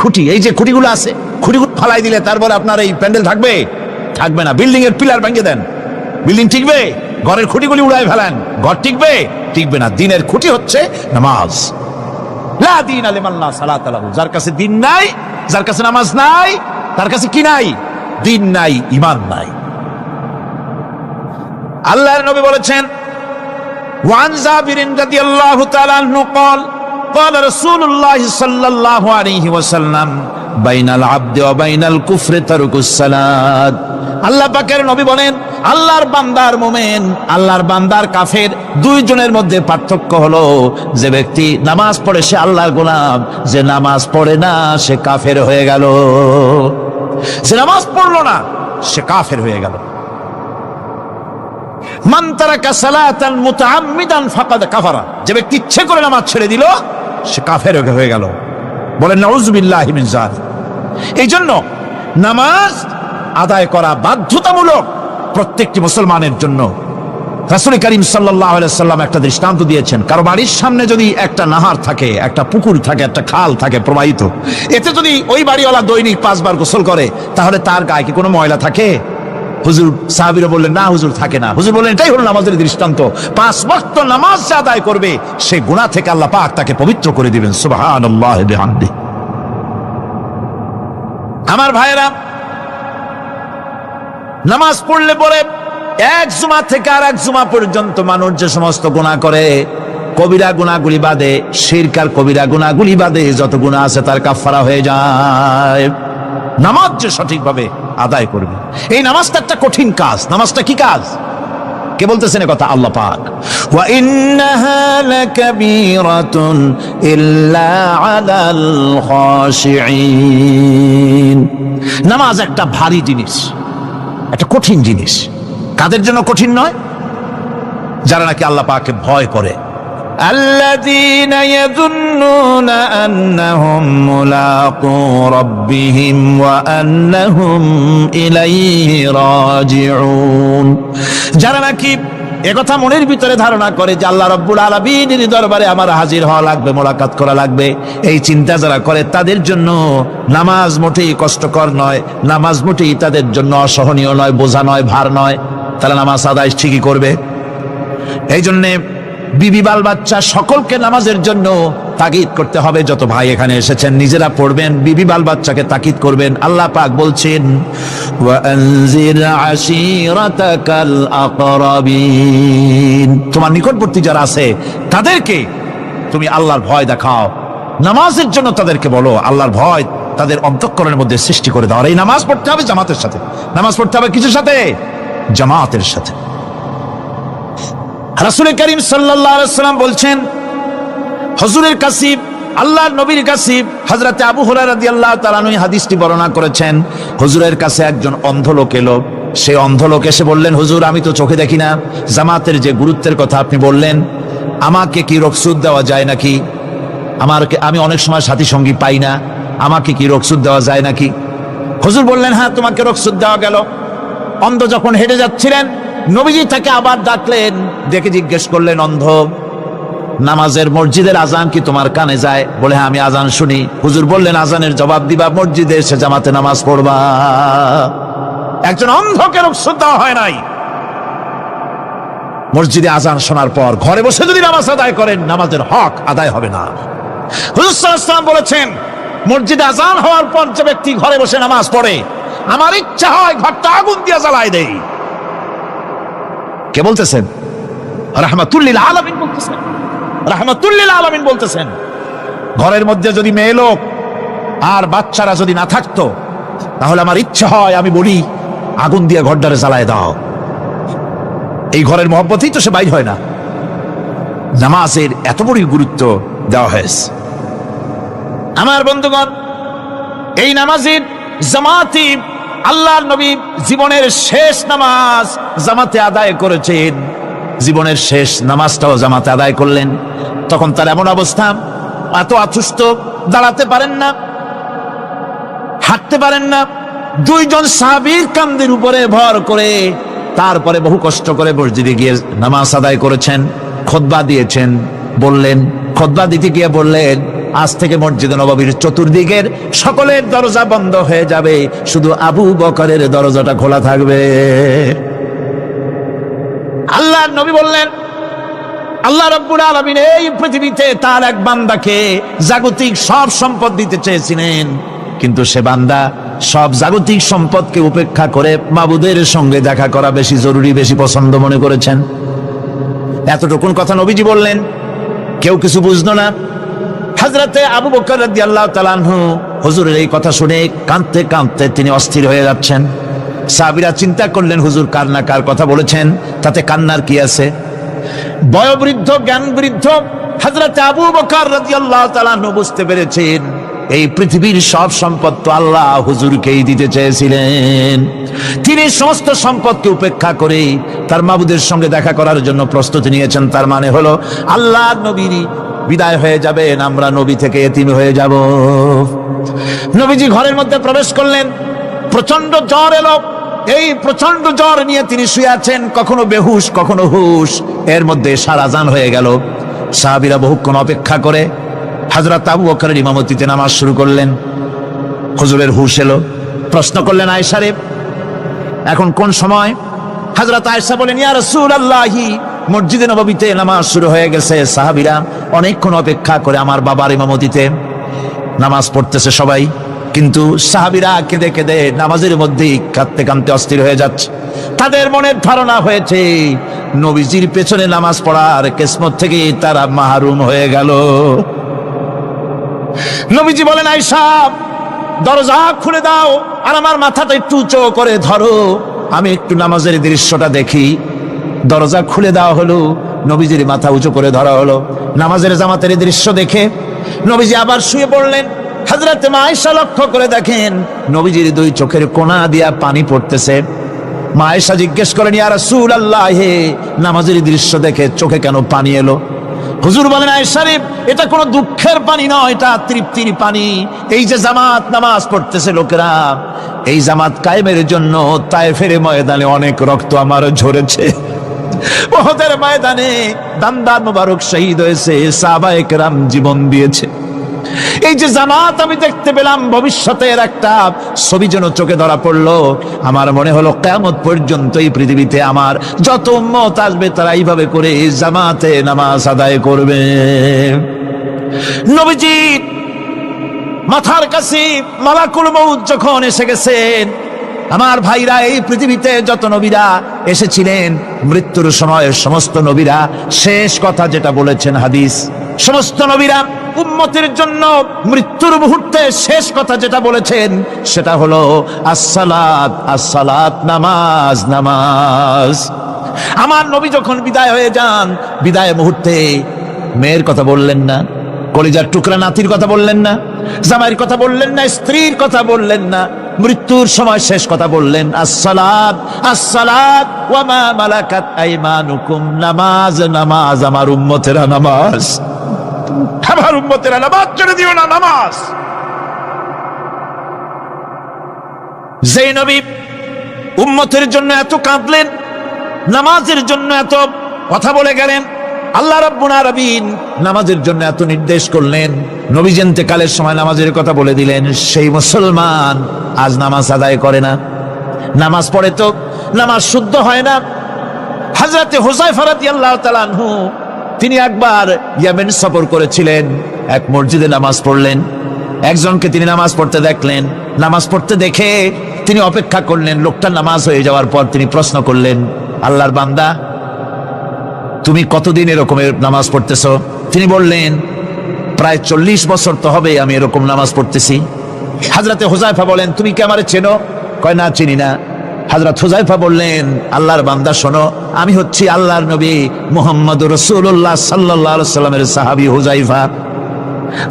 খুঁটি। এই যে খুঁটিগুলো আছে, খুঁটিগুলো ফালাই দিলে তারপরে আপনার এই প্যান্ডেল থাকবে? থাকবে না। বিল্ডিং এর পিলার ভেঙে দেন, বিল্ডিং টিকবে? ঘরের খুঁটিগুলি উড়াই ফেলেন, ঘর টিকবে? টিকবে না। দ্বীনের খুঁটি হচ্ছে নামাজ। লা দীনা লিমান লা সালাতা লাহু, যার কাছে দ্বীন নাই, যার কাছে নামাজ নাই, তার কাছে কি নাই? দ্বীন নাই, ঈমান নাই। আল্লাহর নবী বলেছেন, ওয়ান জাবির রাদিয়াল্লাহু তাআলা আনহু قال قال رسول الله صلى الله عليه وسلم بين العبد وبين الكفر ترك الصلاة। আল্লাহ পাকের নবী বলেন, আল্লাহর বান্দার মুমিন, আল্লাহর বান্দার কাফের, দুইজনের মধ্যে পার্থক্য হলো, যে ব্যক্তি নামাজ পড়ে সে আল্লাহর গোলাম, যে নামাজ পড়ে না সে কাফের হয়ে গেল। যে নামাজ পড়লো না সে কাফের হয়ে গেল। মান তারাকা সালাতান মুতাআম্মিদান ফাকাদ কাফারা, যে ব্যক্তি ইচ্ছে করে নামাজ ছেড়ে দিল সে কাফের হয়ে গেল। বলেন নাউযুবিল্লাহি মিন যালিক। এই জন্য নামাজ আদায় করা বাধ্যতামূলক প্রত্যেকটি মুসলমানের জন্য। রাসূল করিম সাল্লাল্লাহু আলাইহি ওয়াসাল্লাম একটা দৃষ্টান্ত দিয়েছেন। কারো বাড়ির সামনে যদি একটা নাহার থাকে, একটা পুকুর থাকে, একটা খাল থাকে প্রবাহিত, এতে যদি ওই বাড়িওয়ালা দৈনিক 5 বার গোসল করে, তাহলে তার গায়ে কি কোনো ময়লা থাকে? হুজুর, সাহাবীরা বললেন না হুজুর থাকে না। হুজুর বললেন এটাই হলো নামাজের দৃষ্টান্ত, 5 ওয়াক্ত নামাজ যে আদায় করবে সে গুনাহ থেকে আল্লাহ পাক তাকে পবিত্র করে দিবেন। সুবহানাল্লাহি বিহামদিহি। আমার ভাইরা, নামাজ পড়লে পরে এক জুমা থেকে আর এক জুমা পর্যন্ত মানুষ যে সমস্ত গুনাহ করে, কবিরা গুনাহগুলি বাদে, শিরক আর কবিরা গুনাহগুলি বাদে যত গুনাহ আছে তার কাফারা হয়ে যায়। নামাজ যে সঠিকভাবে আদায় করবে, এই নামাজটা একটা কঠিন কাজ। নামাজটা কি কাজ? কে বলতেছেন এ কথা? আল্লাহ পাক। ওয়া ইন্নাহা লাকাবীরাতুন ইল্লা আলাল খাশিঈন। নামাজ একটা ভারী জিনিস, একটা কঠিন জিনিস। কাদের জন্য কঠিন নয়? যারা নাকি আল্লাহ পাককে ভয় করে। আল্লাযীনা ইয়াযুন্নুনা আন্নাহুম মুলাকু রাব্বিহিম ওয়া আন্নাহুম ইলাইহি রাজিউন। যারা নাকি একথা মনের ভিতরে ধারণা করে যে আল্লাহ রাব্বুল আলামিনের দরবারে আমার হাজির হওয়া লাগবে, মোলাকাত করা লাগবে, এই চিন্তা যারা করে তাদের জন্য নামাজ মোটেই কষ্টকর নয়, নামাজ মোটেই তাদের জন্য অসহনীয় নয়, বোঝা নয়, ভার নয়। তারা নামাজ আদায় ঠিকই করবে। এই জন্যে বিবি বাল বাচ্চা সকলকে নামাজের জন্য তাকিদ করতে হবে। যত ভাই এখানে এসেছেন নিজেরা পড়বেন, বিবি বাল বাচ্চাকে তাকিদ করবেন। আল্লাহ পাক বলছেন ওয়া আনজির আশীরাতাকাল আকরাবিন। তোমার নিকটবর্তী যারা আছে তাদেরকে তুমি আল্লাহর ভয় দেখাও, নামাজের জন্য তাদেরকে বলো, আল্লাহর ভয় তাদের অন্তঃকরণের মধ্যে সৃষ্টি করে দাও। আর এই নামাজ পড়তে হবে জামাতের সাথে। নামাজ পড়তে হবে কিসের সাথে? জামাতের সাথে। রাসূল করিম সাল্লাল্লাহু আলাইহি ওয়াসাল্লাম বলছেন, হুজুরের কাছে, আল্লাহর নবীর কাছে, হযরতে আবু হুরায়রা রাদিয়াল্লাহু তাআলা আনহু হাদিসটি বর্ণনা করেছেন। হুজুরের কাছে একজন অন্ধ লোক এলো। সেই অন্ধ লোক এসে বললেন, হুজুর আমি তো চোখে দেখি না, জামাতের যে গুরুত্বের কথা আপনি বললেন, আমাকে কি রুখসত দেওয়া যায় নাকি? আমি অনেক সময় সাথী সঙ্গী পাই না, আমাকে কি রুখসত দেওয়া যায় নাকি? হুজুর বললেন, হ্যাঁ তোমাকে রুখসত দেওয়া গেল। অন্ধ যখন হেঁটে যাচ্ছিলেন, নবীজি তাকে আবার ডাকলেন, ডেকে জিজ্ঞেস করলেন, অন্ধ নামাজের মসজিদের আজান কি তোমার কানে যায়? বলে হ্যাঁ আমি আজান শুনি। হুজুর বললেন, আজানের জবাব দিবা, মসজিদে এসে জামাতে নামাজ পড়বা। একজন অন্ধকে রুখসত দেওয়া হয় নাই। মসজিদে আজান শোনার পর ঘরে বসে যদি নামাজ আদায় করেন, নামাজের হক আদায় হবে না। হুজুর সাল্লাল্লাহু আলাইহি ওয়াসাল্লাম বলেছেন, মসজিদে আজান হওয়ার পর যে ব্যক্তি ঘরে বসে নামাজ পড়ে, আমার ইচ্ছা হয় ঘরটা আগুন দিয়ে জ্বালায় দেই। কে বলতেছেন? রাহমাতুল্লিল আলামিন বলতেছেন। রাহমাতুল্লিল আলামিন বলতেছেন, ঘরের মধ্যে যদি মেয়ে লোক আর বাচ্চারা যদি না থাকতো, তাহলে আমার ইচ্ছা হয় আমি বলি আগুন দিয়ে ঘরটারে জ্বালায় দাও। এই ঘরের মহব্বতেই তো সে বাইর হয় না। নামাজের এত বড় গুরুত্ব দেওয়া হয়েছে। আমার বন্ধুগণ, এই নামাজের জামাতি আল্লাহর নবী জীবনের শেষ নামাজ জামাতে আদায় করেছেন। জীবনের শেষ নামাজটাও জামাতে আদায় করলেন। তখন তার এমন অবস্থা, এত অসুস্থ, দাঁড়াতে পারেন না, হাঁটতে পারেন না। দুইজন সাহাবীর কাঁধের উপরে ভর করে তারপরে বহু কষ্ট করে মসজিদে গিয়ে নামাজ আদায় করেছেন। খুতবা দিয়েছেন, বললেন, খুতবা দিতে গিয়ে বললেন, আজ থেকে মসজিদে নববীর চতুর্দিকের সকলের দরজা বন্ধ হয়ে যাবে, শুধু আবু বকরের দরজাটা খোলা থাকবে। আল্লাহর নবী বললেন, আল্লাহ রাব্বুল আলামিন এই পৃথিবীতে তার এক বান্দাকে জাগতিক সব সম্পদ দিতে চেয়েছিলেন, কিন্তু সে বান্দা সব জাগতিক সম্পদকে উপেক্ষা করে মাবুদের সঙ্গে দেখা করা বেশি জরুরি, বেশি পছন্দ মনে করেছেন। এতটুকুন কথা নবীজি বললেন, কেউ কিছু বুঝলো না। হযরতে আবু বকর রাদিয়াল্লাহু তাআলা আনহু হুজুরের এই কথা শুনে কাঁদতে কাঁদতে তিনি অস্থির হয়ে যাচ্ছেন। সাহাবীরা চিন্তা করলেন, হুজুর কার না কার কথা বলেছেন, তাতে কান্নার কি আছে? বয়োবৃদ্ধ, জ্ঞান বৃদ্ধ হযরতে আবু বকর রাদিয়াল্লাহু তাআলা আনহু বুঝতে পেরেছেন, এই পৃথিবীর সব সম্পদ তো আল্লাহ হুজুরকেই দিতে চেয়েছিলেন। তিনি সমস্ত সম্পদকে উপেক্ষা করে তার মাবুদের সঙ্গে দেখা করার জন্য প্রস্তুতি নিয়েছেন। তার মানে হলো আল্লাহর নবী বিদায় হয়ে যাবেন, আমরা নবী থেকে এতিম হয়ে যাব। নবীজি ঘরের মধ্যে প্রবেশ করলেন, প্রচন্ড জ্বর এলো। এই প্রচন্ড জ্বর নিয়ে তিনি শুয়ে আছেন, কখনো বেহুশ কখনো হুশ। এর মধ্যে সারাজান হয়ে গেল। সাহাবীরা বহুক্ষণ অপেক্ষা করে হযরত আবু বকরের ইমামতিতে নামাজ শুরু করলেন। হুজুরের হুশ এলো, প্রশ্ন করলেন, আয়েশা রে, এখন কোন সময়? হযরত আয়েশা বলেন, ইয়া রাসূলুল্লাহি, মসজিদে নববীতে নামাজ শুরু হয়ে গেছে। সাহাবীরা অনেকক্ষণ অপেক্ষা করে আমার বাবার ইমামতিতে নামাজ পড়তেছে সবাই, কিন্তু সাহাবীরা কেঁদে কেঁদে নামাজের মধ্যেই কাঁদতে কাঁদতে অস্থির হয়ে যাচ্ছে। তাদের মনের ধারণা হয়েছে নবীজির পেছনে নামাজ পড়ার কিসমত থেকে তারা মাহরুম হয়ে গেল। নবীজি বলেন, আয়েশা দরজা খুলে দাও আর আমার মাথাটা একটু উঁচু করে ধরো, আমি একটু নামাজের দৃশ্যটা দেখি। দরজা খুলে দেওয়া হলো, নবীজির মাথা উঁচু করে ধরা হলো। নামাজের জামাতের দৃশ্য দেখে নবীজি আবার শুয়ে পড়লেন। হযরত মা আয়েশা লক্ষ্য করে দেখেন নবীজির দুই চোখের কোণা দিয়া পানি পড়তেছে। মা আয়েশা জিজ্ঞেস করেন, ইয়া রাসূলুল্লাহ, হে নামাজের দৃশ্য দেখে চোখে কেন পানি এলো? হুজুর বলেন, আয়েশা রে, এটা কোনো দুঃখের পানি নয়, এটা তৃপ্তির পানি। এই যে জামাত নামাজ পড়তেছে লোকেরা, এই জামাত কায়েমের জন্য তায়েফের ময়দানে অনেক রক্ত আমার ঝরেছে। উহুদের ময়দানে দান্দার মোবারক শহীদ হয়েছে, সাহাবায়ে কেরাম জীবন দিয়েছে। এই যে জামাত আমি দেখতে পেলাম, ভবিষ্যতের একটা ছবি যেন চোখে ধরা পড়লো। আমার মনে হলো কিয়ামত পর্যন্ত এই পৃথিবীতে আমার যত উম্মত আসবে তারা এইভাবে করে জামাতে নামাজ আদায় করবে। নবীজি মাথার কাছে মালাকুল মউত যখন এসে গেছেন, আমার ভাইরা, এই পৃথিবীতে যত নবীরা এসেছিলেন মৃত্যুর সময় সমস্ত নবীরা শেষ কথা যেটা বলেছেন, হাদিস, সমস্ত নবীরা উম্মতের জন্য মৃত্যুর মুহূর্তে শেষ কথা যেটা বলেছেন সেটা হলো আসসালাত, আসসালাত, নামাজ, নামাজ। আমার নবী যখন বিদায় হয়ে যান, বিদায় মুহূর্তে মেয়ের কথা বললেন না, কলিজার টুকরা নাতির কথা বললেন না, জামাইয়ের কথা বললেন না, স্ত্রীর কথা বললেন না, মৃত্যুর সময় শেষ কথা বললেন আসসালাত, আসসালাত ওয়া মা মালাকাত আইমানুকুম, নামাজ, নামাজ, আমার উম্মতেরা নামাজ, আমার উম্মতেরা নামাজ ছেড়ে দিও না, নামাজ। যেই নবী উম্মতের জন্য এত কাঁদলেন, নামাজের জন্য এত কথা বলে গেলেন, আল্লাহ রাব্বুল আলামিন নামাজের জন্য এত নির্দেশ করলেন, নবীজি ইন্তেকালের সময় নামাজের কথা বলে দিলেন, সেই মুসলমান আজ নামাজ আদায় করে না, নামাজ পড়ে তো নামাজ শুদ্ধ হয় না। হযরতে হুযায়ফা রাদিয়াল্লাহু তাআলা আনহু, তিনি একবার ইয়েমেন সফর করেছিলেন, এক মসজিদে নামাজ পড়লেন, একজনকে তিনি নামাজ পড়তে দেখলেন, নামাজ পড়তে দেখে তিনি অপেক্ষা করলেন, লোকটা নামাজ হয়ে যাওয়ার পর তিনি প্রশ্ন করলেন, আল্লাহর বান্দা, তুমি কতদিন এরকমের নামাজ পড়তেছো? তিনি বললেন, প্রায় 40 বছর তো হবে আমি এরকম নামাজ পড়তেছি। হযরতে হুযায়ফা বলেন, তুমি কি আমারে চেনো? কয়, না, চিনি না। হযরত হুযায়ফা বললেন, আল্লাহর বান্দা শোনো, আমি হচ্ছি আল্লাহর নবী মুহাম্মদুর রাসূলুল্লাহ সাল্লাল্লাহু আলাইহি ওয়াসাল্লামের সাহাবী হুযায়ফা।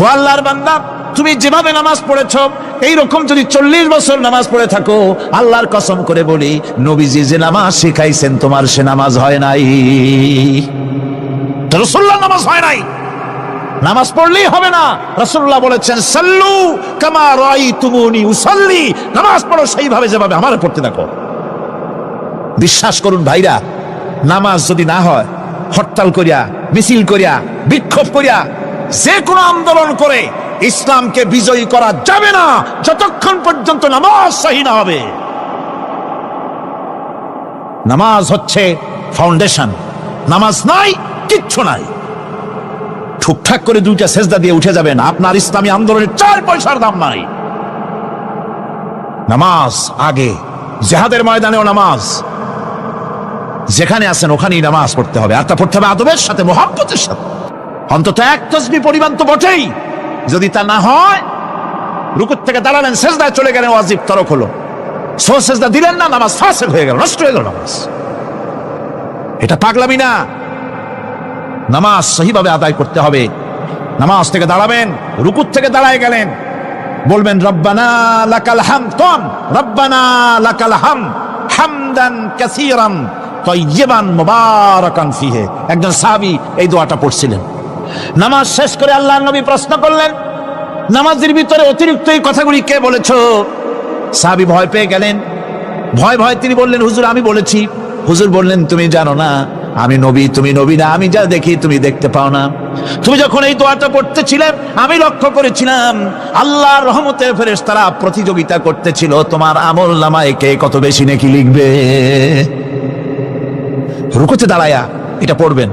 ও আল্লাহর বান্দা, তুমি যেভাবে নামাজ পড়েছো এইরকম যদি 40 বছর নামাজ পড়ে থাকো, আল্লাহর কসম করে বলি, নবীজি যে নামাজ শিখাইছেন তোমার সে নামাজ হয় নাই, রাসূলুল্লাহ নামাজ হয় নাই, নামাজ পড়লেই হবে না। রাসূলুল্লাহ বলেছেন, সাল্লু কামা রাআইতুমুনি উসাল্লি, নামাজ পড়ো সেইভাবে যেভাবে আমারে পড়তে দেখো। বিশ্বাস করুন ভাইরা, নামাজ যদি না হয়, হরতাল করিয়া, মিছিল করিয়া, বিক্ষোভ করিয়া, যে কোনো আন্দোলন করে ইসলামকে বিজয়ী করা যাবে না যতক্ষণ পর্যন্ত নামাজ সহি না হবে। নামাজ হচ্ছে ফাউন্ডেশন, নামাজ নাই কিচ্ছু নাই। ঠুকঠাক করে দুইটা সেজদা দিয়ে উঠে যাবেন, আপনার ইসলামী আন্দোলনের 4 পয়সার দাম নাই। নামাজ আগে, জিহাদের ময়দানেও নামাজ, যেখানে আছেন ওখানেই নামাজ পড়তে হবে, আর তা পড়তে হবে আদবের সাথে, মুহাব্বতের সাথে, অন্তত এক তাসবিহ পরিমাণ তো বটেই। যদি তা না হয়, রুকুর থেকে দাঁড়ালেন, সেজদায় চলে গেলেন, ওয়াজিব তরক হলো, সো সেজদা দিলেন না, নামাজ ফাসিদ হয়ে গেল, নষ্ট হয়ে গেল নামাজ। এটা পাগলামি না, নামাজ সহিভাবে আদায় করতে হবে। নামাজ থেকে দাঁড়াবেন, রুকুর থেকে দাঁড়ায় গেলেন, বলবেন রব্বানা লাকাল হামদ, কোন রব্বানা লাকাল হামদ হামদান কাসীরান তাইয়িবান মুবারাকান ফিহি। একজন সাহাবী এই দোয়াটা পড়ছিলেন। নামাজ শেষ করে আল্লাহর নবী প্রশ্ন করলেন, নামাজের ভিতরে অতিরিক্ত এই কথাগুলি কে বলেছো? সাহাবী ভয় পেয়ে গেলেন, ভয় তিনি বললেন, হুজুর আমি বলেছি। হুজুর বললেন, তুমি জানো না আমি নবী, তুমি নবী না, আমি যা দেখি তুমি দেখতে পাও না। তুমি যখন এই দোয়াটা পড়তেছিলে আমি লক্ষ্য করেছিলাম আল্লাহর রহমতের ফেরেশতারা প্রতিযোগিতা করতেছিল তোমার আমল নামায় কে কত বেশি নেকি লিখবে। রুকুতে দাঁড়ায়া এটা পড়বেন,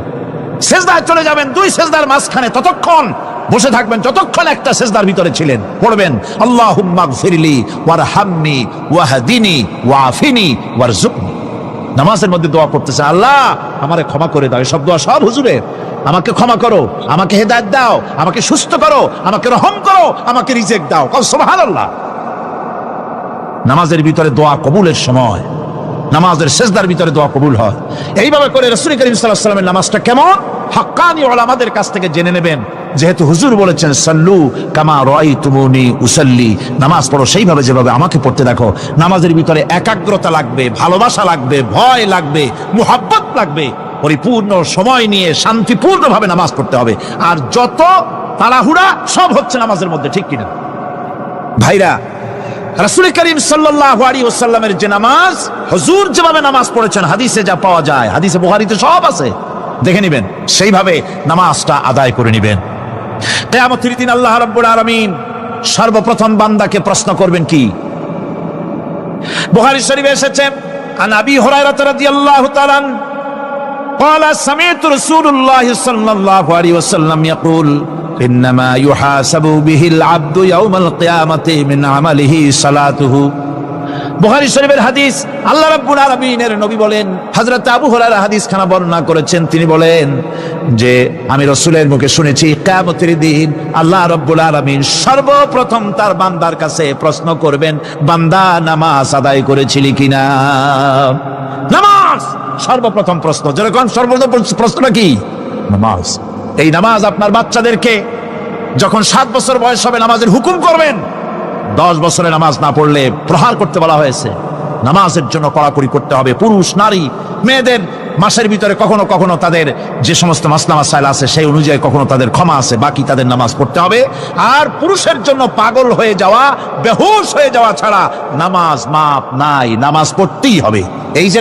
সেজদায় চলে যাবেন, দুই সেজদার মাঝখানে ততক্ষণ বসে থাকবেন যতক্ষণ একটা সেজদার ভিতরে ছিলেন। পড়বেন আল্লাহুম্মা গফিরলি ওয়ারহামনি ওয়াহদিনি ওয়াআফিনি ওয়ারযুকনি। নামাজের মধ্যে দোয়া পড়তেছে, আল্লাহ আমারে ক্ষমা করে দাও। এসব দোয়া সব হুজুরের। আমাকে ক্ষমা করো, আমাকে হেদায়েত দাও, আমাকে সুস্থ করো, আমাকে রহম করো, আমাকে রিজিক দাও। সুবহানাল্লাহ। নামাজের ভিতরে দোয়া কবুলের সময়, নামাজের সেজদার ভিতরে দোয়া কবুল হয়। এইভাবে করে রাসূল করিম সাল্লাল্লাহু আলাইহি ওয়াসাল্লামের নামাজটা কেমন হাক্কানি উলামাদের কাছ থেকে জেনে নেবেন। যেহেতু হুজুর বলেছেন সাল্লু কামা রাআইতুমুনি উসাল্লি, নামাজ পড়ো সেইভাবে যেভাবে আমাকে পড়তে দেখো। নামাজের ভিতরে একাগ্রতা লাগবে, ভালোবাসা লাগবে, ভয় লাগবে, মুহাব্বত লাগবে। পরিপূর্ণ সময় নিয়ে শান্তিপূর্ণভাবে নামাজ পড়তে হবে। আর যত তাড়াহুড়া সব হচ্ছে নামাজের মধ্যে, ঠিক কিনা ভাইরা? রাসূল করিম সাল্লাল্লাহু আলাইহি ওয়াসাল্লামের যে নামাজ, হুজুর যেভাবে নামাজ পড়েছেন হাদিসে যা পাওয়া যায়, হাদিসে বুখারীতে সব আছে, দেখে নেবেন, সেইভাবে নামাজটা আদায় করে নেবেন। কিয়ামতের দিন আল্লাহ রাব্বুল আলামিন সর্বপ্রথম বান্দাকে প্রশ্ন করবেন কি? বুখারী শরীফে এসেছে আন আবি হুরায়রা রাদিয়াল্লাহু তাআলা قال سمعت رسول الله صلى الله عليه وسلم يقول إنما يحاسب به العبد يوم القيامة من عمله صلاته। বুখারী শরীফের হাদিস, আল্লাহ রাব্বুল আলামিনের নবী বলেন, হযরত আবু হুরায়রা হাদিস খানা বর্ণনা করেছেন, তিনি বলেন যে আমি রাসূলের মুখে শুনেছি কিয়ামতের দিন আল্লাহ রাব্বুল আলামিন সর্বপ্রথম তার বান্দার কাছে প্রশ্ন করবেন, বান্দা নামাজ আদায় করেছিলি কিনা? নামাজ সর্বপ্রথম প্রশ্ন। যেরকম সর্বপ্রথম প্রশ্নটা কি? নামাজ। এই নামাজ আপনার বাচ্চাদেরকে যখন 7 বছর বয়স হবে নামাজের হুকুম করবেন। 10 বছরে নামাজ না পড়লে প্রহার করতে বলা হয়েছে। নামাজের জন্য কড়াকড়ি করতে হবে। পুরুষ নারী মেয়েদের মাসের ভিতরে কখনো কখনো তাদের যে সমস্ত মাসলা মাসাইল আছে সেই অনুযায়ী কখনো তাদের ক্ষমা আছে, বাকি তাদের নামাজ পড়তে হবে। আর পুরুষের জন্য পাগল হয়ে যাওয়া, বেহুশ হয়ে যাওয়া ছাড়া নামাজ মাপ নাই, নামাজ পড়তেই হবে। এই যে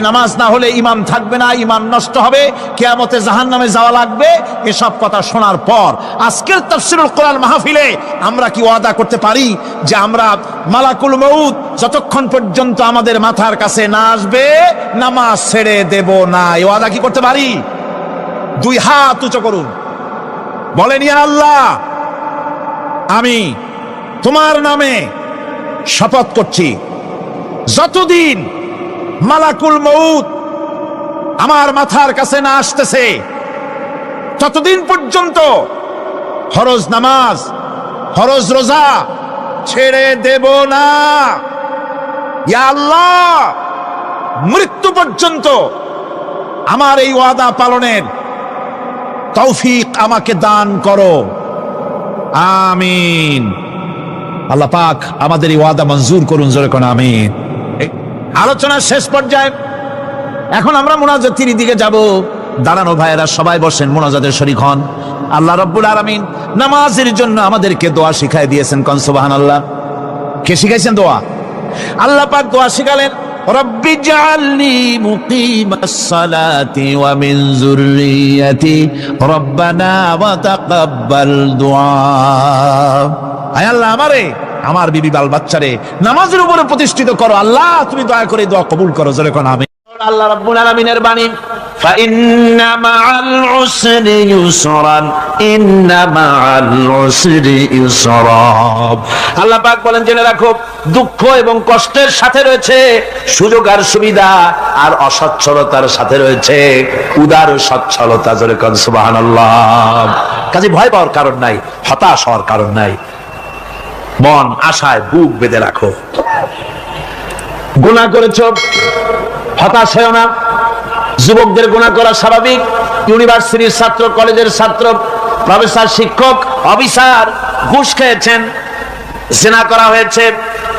নামাজ না হলে ঈমান থাকবে না, ঈমান নষ্ট হবে, কিয়ামতে জাহান্নামে যাওয়া লাগবে। এসব কথা শোনার পর আজকের তাফসীরুল কোরআন মাহফিলে আমরা কি ওয়াদা করতে পারি যে আমরা মালাকুল মউত যতক্ষণ পর্যন্ত আমাদের মাথার কাছে না আসবে নামাজ ছেড়ে দেব না? এই ওয়াদা কি করতে পারি? 2 হাত উঁচু করুন, বলেন ইয়া আল্লাহ, আমি তোমার নামে শপথ করছি যতদিন মালাকুল মউত আমার মাথার কাছে না আসতেছে ততদিন পর্যন্ত ফরজ নামাজ, ফরজ রোজা ছেড়ে দেব না। ইয়া আল্লাহ, মৃত্যু পর্যন্ত আমার এই ওয়াদা পালনের তৌফিক আমাকে দান করো, আমিন। আল্লাহ পাক আমাদের এই ওয়াদা মঞ্জুর করুন, জোরে কোন আমিন। আলোচনার শেষ পর্যায়ে এখন আমরা মুনাজাতের দিকে যাব। দাঁড়ানো ভাইয়েরা সবাই বসেন, মুনাজাতের শরীক হন। আল্লাহ রাব্বুল আলামিন নামাজের জন্য আমাদেরকে দোয়া শিখাই দিয়েছেন। কোন সুবহানাল্লাহ। কে শিখাইছেন দোয়া? আল্লাহ পাক দোয়া শিখালেন, রব্বি জাআলনি মুকিমাস সালাতি ওয়া মিন যুররিয়াতি রব্বানা ওয়া তাকাব্বাল দুআ। আয় আল্লাহ, আমারে আমার বিবি বাল বাচ্চারে নামাজের উপরে প্রতিষ্ঠিত করো। আল্লাহ তুমি দয়া করে দোয়া কবুল করো, জোরে কোন আমিন। আল্লাহ রাব্বুল আলামিনের বাণী, ফাইন্না মাআল উসরি ইউসরান, ইন্না মাআল উসরি ইউসরা। আল্লাহ পাক বলেন, জেনে রাখো দুঃখ এবং কষ্টের সাথে রয়েছে সুযোগ আর সুবিধা, আর অসচ্ছলতার সাথে রয়েছে উদার সচ্ছলতা, জোরে কোন সুবহানাল্লাহ। কাজে ভয় পাওয়ার কারণ নাই, হতাশ হওয়ার কারণ নাই, মন আশায় বুক বেঁধে রাখো। গুনাহ করেছো, হতাশ হও না। যুবকদের গুনাহ করা স্বাভাবিক। ইউনিভার্সিটির ছাত্র, কলেজের ছাত্র, প্রফেসর, শিক্ষক, অফিসার ঘুষ খেয়েছেন, জিনা করা হয়েছে,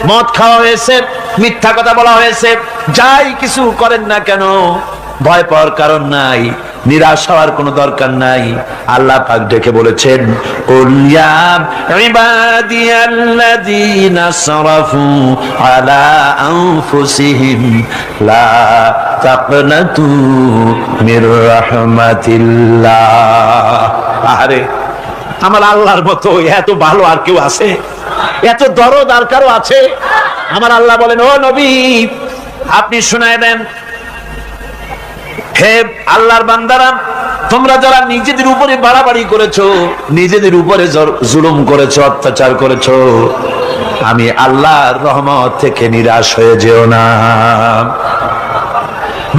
মদ খাওয়া হয়েছে, মিথ্যা কথা বলা হয়েছে, যাই কিছু করেন না কেন ভয় পাওয়ার কারণ নাই, নিরাশ হওয়ার কোনো দরকার নাই। আল্লাহ পাক ডেকে বলেছেন, কুল ইয়া ইবাদিয়াল্লাযীনা আসরাফু আলা আনফুসিহিম লা তাকনাতু মির রাহমাতিল্লাহ। আরে আমার আল্লাহর মতো এত ভালো আর কেউ আছে? এত দরদ আর কারো আছে? আমার আল্লাহ বলেন, ও নবী আপনি শোনায় দেন, হে আল্লাহর বান্দারা, তোমরা যারা নিজেদের উপরে বাড়াবাড়ি করেছো, নিজেদের উপরে জুলুম করেছো, অত্যাচার করেছো, আমি আল্লাহর রহমত থেকে নিরাশ হয়ে যেও না।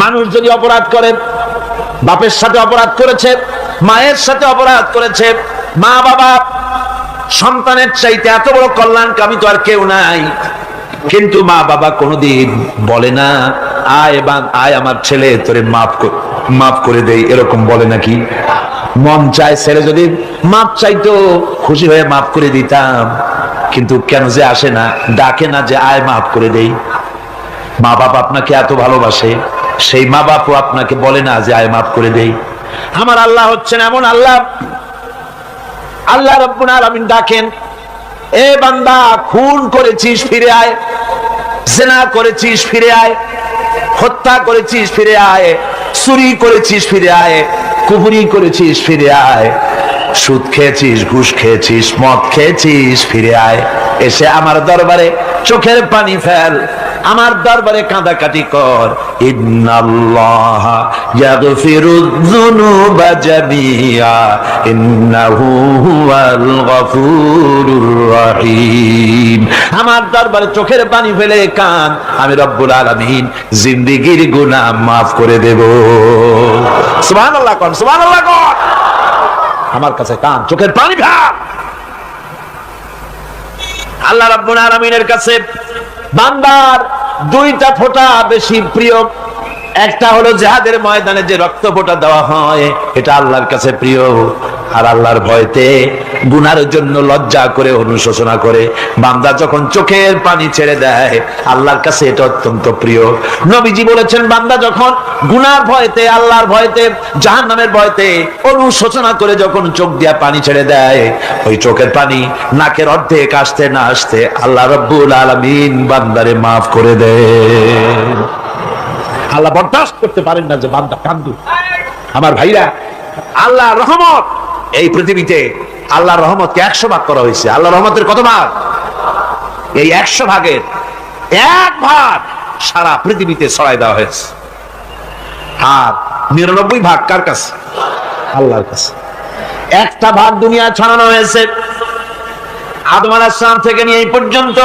মানুষ যদি অপরাধ করে, বাপের সাথে অপরাধ করেছে, মায়ের সাথে অপরাধ করেছে, মা বাবা সন্তানের চাইতে এত বড় কল্যাণকামী তো আর কেউ নাই, কিন্তু মা বাবা কোনোদিন বলে না আয় আমার ছেলে তোরে মাফ করে দেই, এরকম বলে নাকি? মন চায় ছেলে যদি মাফ চাইতো, খুশি হয়ে মাফ করে দিতাম, কিন্তু কেন যে আসে না, ডাকে না যে আয় মাফ করে দেই। মা বাবা আপনাকে এত ভালোবাসে, সেই মা বাপও আপনাকে বলে না যে আয় মাফ করে দেই। আমার আল্লাহ হচ্ছেন এমন আল্লাহ, আল্লাহ রাব্বুল আলামিন ডাকেন, এ বান্দা খুন করেছিস ফিরে আয়, জিনা করেছিস ফিরে আয়, হত্যা করেছিস ফিরে আয়, চুরি করেছিস ফিরে আয়, কুফরি করেছিস ফিরে আয়, সুদ খেয়েছিস, ঘুষ খেয়েছিস, মদ খেয়েছিস ফিরে আয়, এসে আমার দরবারে চোখের পানি ফেল, আমার দরবারে কাঁদাকাটি কর। ইন্নাল্লাহ ইয়াগফিরুয যুনুবা জামিআ ইন্নাহু হুয়াল গফুরুর রহিম। আমার দরবারে চোখের পানি ফেলে কান, আমি রব্বুল আলামিন জিন্দেগীর গুনাহ মাফ করে দেব। সুবহানাল্লাহ কোন, সুবহানাল্লাহ কোন। আমার কাছে কান, চোখের পানি ফেল। আল্লাহ রাব্বুল আলামিনের কাছে বান্দার দুইটা ফোঁটা বেশি প্রিয়। একটা হলো জিহাদের ময়দানে যে রক্ত ফোঁটা দেওয়া হয়, এটা আল্লাহর কাছে প্রিয়। আর আল্লাহর ভয়তে গুনার জন্য লজ্জা করে অনুশোচনা করে বান্দা যখন চোখের পানি ছেড়ে দেয়, আল্লাহর কাছে এটা অত্যন্ত প্রিয়। নবীজি বলেছেন, বান্দা যখন গুনার ভয়তে, আল্লাহর ভয়তে, জাহান্নামের ভয়তে অনুশোচনা করে যখন চোখ দিয়া পানি ছেড়ে দেয়, ওই চোখের পানি নাকের অর্ধেক আসতে না আসতে আল্লাহ রাব্বুল আলামিন বান্দারে মাফ করে দেয়। আল্লাহ বরদাস্ত করতে পারেন না যে বান্দা কান্দু। আমার ভাইরা, আল্লাহর রহমত এই পৃথিবীতে, আল্লাহর রহমতকে 100 ভাগ করা হয়েছে। আল্লাহর রহমতের কত ভাগ? এই 100 ভাগের 1 ভাগ সারা পৃথিবীতে ছড়াই দেওয়া হয়েছে। আর 99 ভাগ কার কাছে? আল্লাহর কাছে। একটা ভাগ দুনিয়া ছড়ানো হয়েছে আদম আলাইহিস সালাম থেকে নিয়ে এই পর্যন্ত,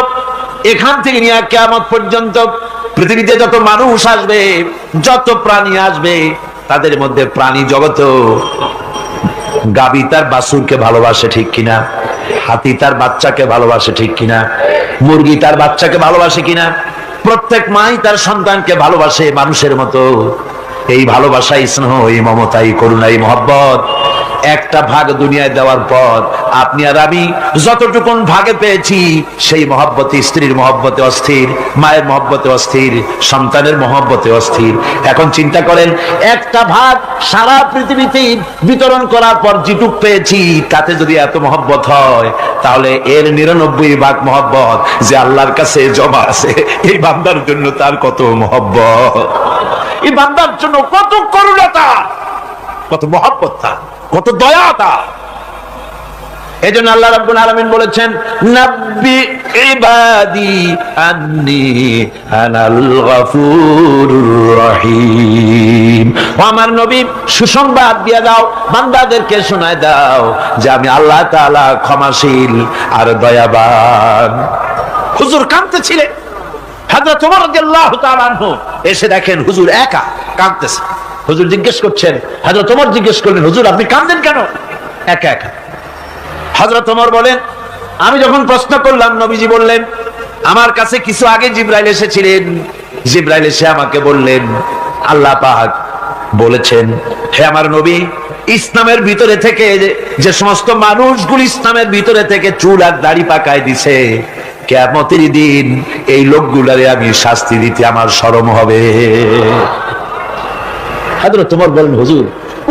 এখান থেকে নিয়ে কিয়ামত পর্যন্ত পৃথিবীতে যত মানুষ আসবে, যত প্রাণী আসবে, তাদের মধ্যে প্রাণী জগত গাবি তার বাছুরকে ভালোবাসে ঠিক কিনা, হাতি তার বাচ্চাকে ভালোবাসে ঠিক কিনা, মুরগি তার বাচ্চাকে ভালোবাসে কিনা, প্রত্যেক মাই তার সন্তানকে ভালোবাসে মানুষের মতো। এই ভালোবাসা, স্নেহ, এই মমতা, এই করুণা, এই মহব্বত একটা ভাগ দুনিয়ায় দেওয়ার পর আপনি আর আমি যতটুকুন ভাগে পেয়েছি, সেই মহব্বতে, স্ত্রীর মহব্বতে অস্থির, মায়ের মহব্বতে অস্থির, সন্তানের মহব্বতে অস্থির। এখন চিন্তা করেন, একটা ভাগ সারা পৃথিবীতে বিতরণ করার পর যেটুক পেয়েছি, তাতে যদি এত মহব্বত হয়, তাহলে এর 99 ভাগ মহব্বত যে আল্লাহর কাছে জমা আছে, এই বান্দার জন্য তার কত মহব্বত, এই বান্দার জন্য কত করুণা তার, কত মহব্বত তার, কত দয়া তার। এজন্য আল্লাহ রাব্বুল আলামিন বলেছেন, নাব্বি ইবাদি আন্নী আনাল গফুরুর রহিম। ও আমার নবী, সুসংবাদ দিয়ে দাও, বান্দাদেরকে শোনায় দাও যে আমি আল্লাহ তাআলা ক্ষমাশীল আর দয়াবান। হুজুর কাঁদতেছিলেন, হযরত ওমর রাদিয়াল্লাহু তাআলা আনহু এসে দেখেন হুজুর একা কাঁদতেছে। হুজুর জিজ্ঞেস করছেন, হযরত ওমর জিজ্ঞেস করলেন, হুজুর আপনি কাঁদেন কেন একা একা? হযরত ওমর বলেন, আমি যখন প্রশ্ন করলাম, নবীজি বললেন, আমার কাছে কিছু আগে জিবরাইল এসেছিলেন। জিবরাইল এসে আমাকে বললেন, আল্লাহ পাক বলেছেন, হে আমার নবী, ইসলামের ভিতরে থেকে যে সমস্ত মানুষগুলো ইসলামের ভিতরে থেকে চুল আর দাড়ি পাকায় দিছে, কিয়ামতের দিন এই লোকগুলারে আমি শাস্তি দিতে আমার শরম হবে। হযরত ওমর বলেন, হুজুর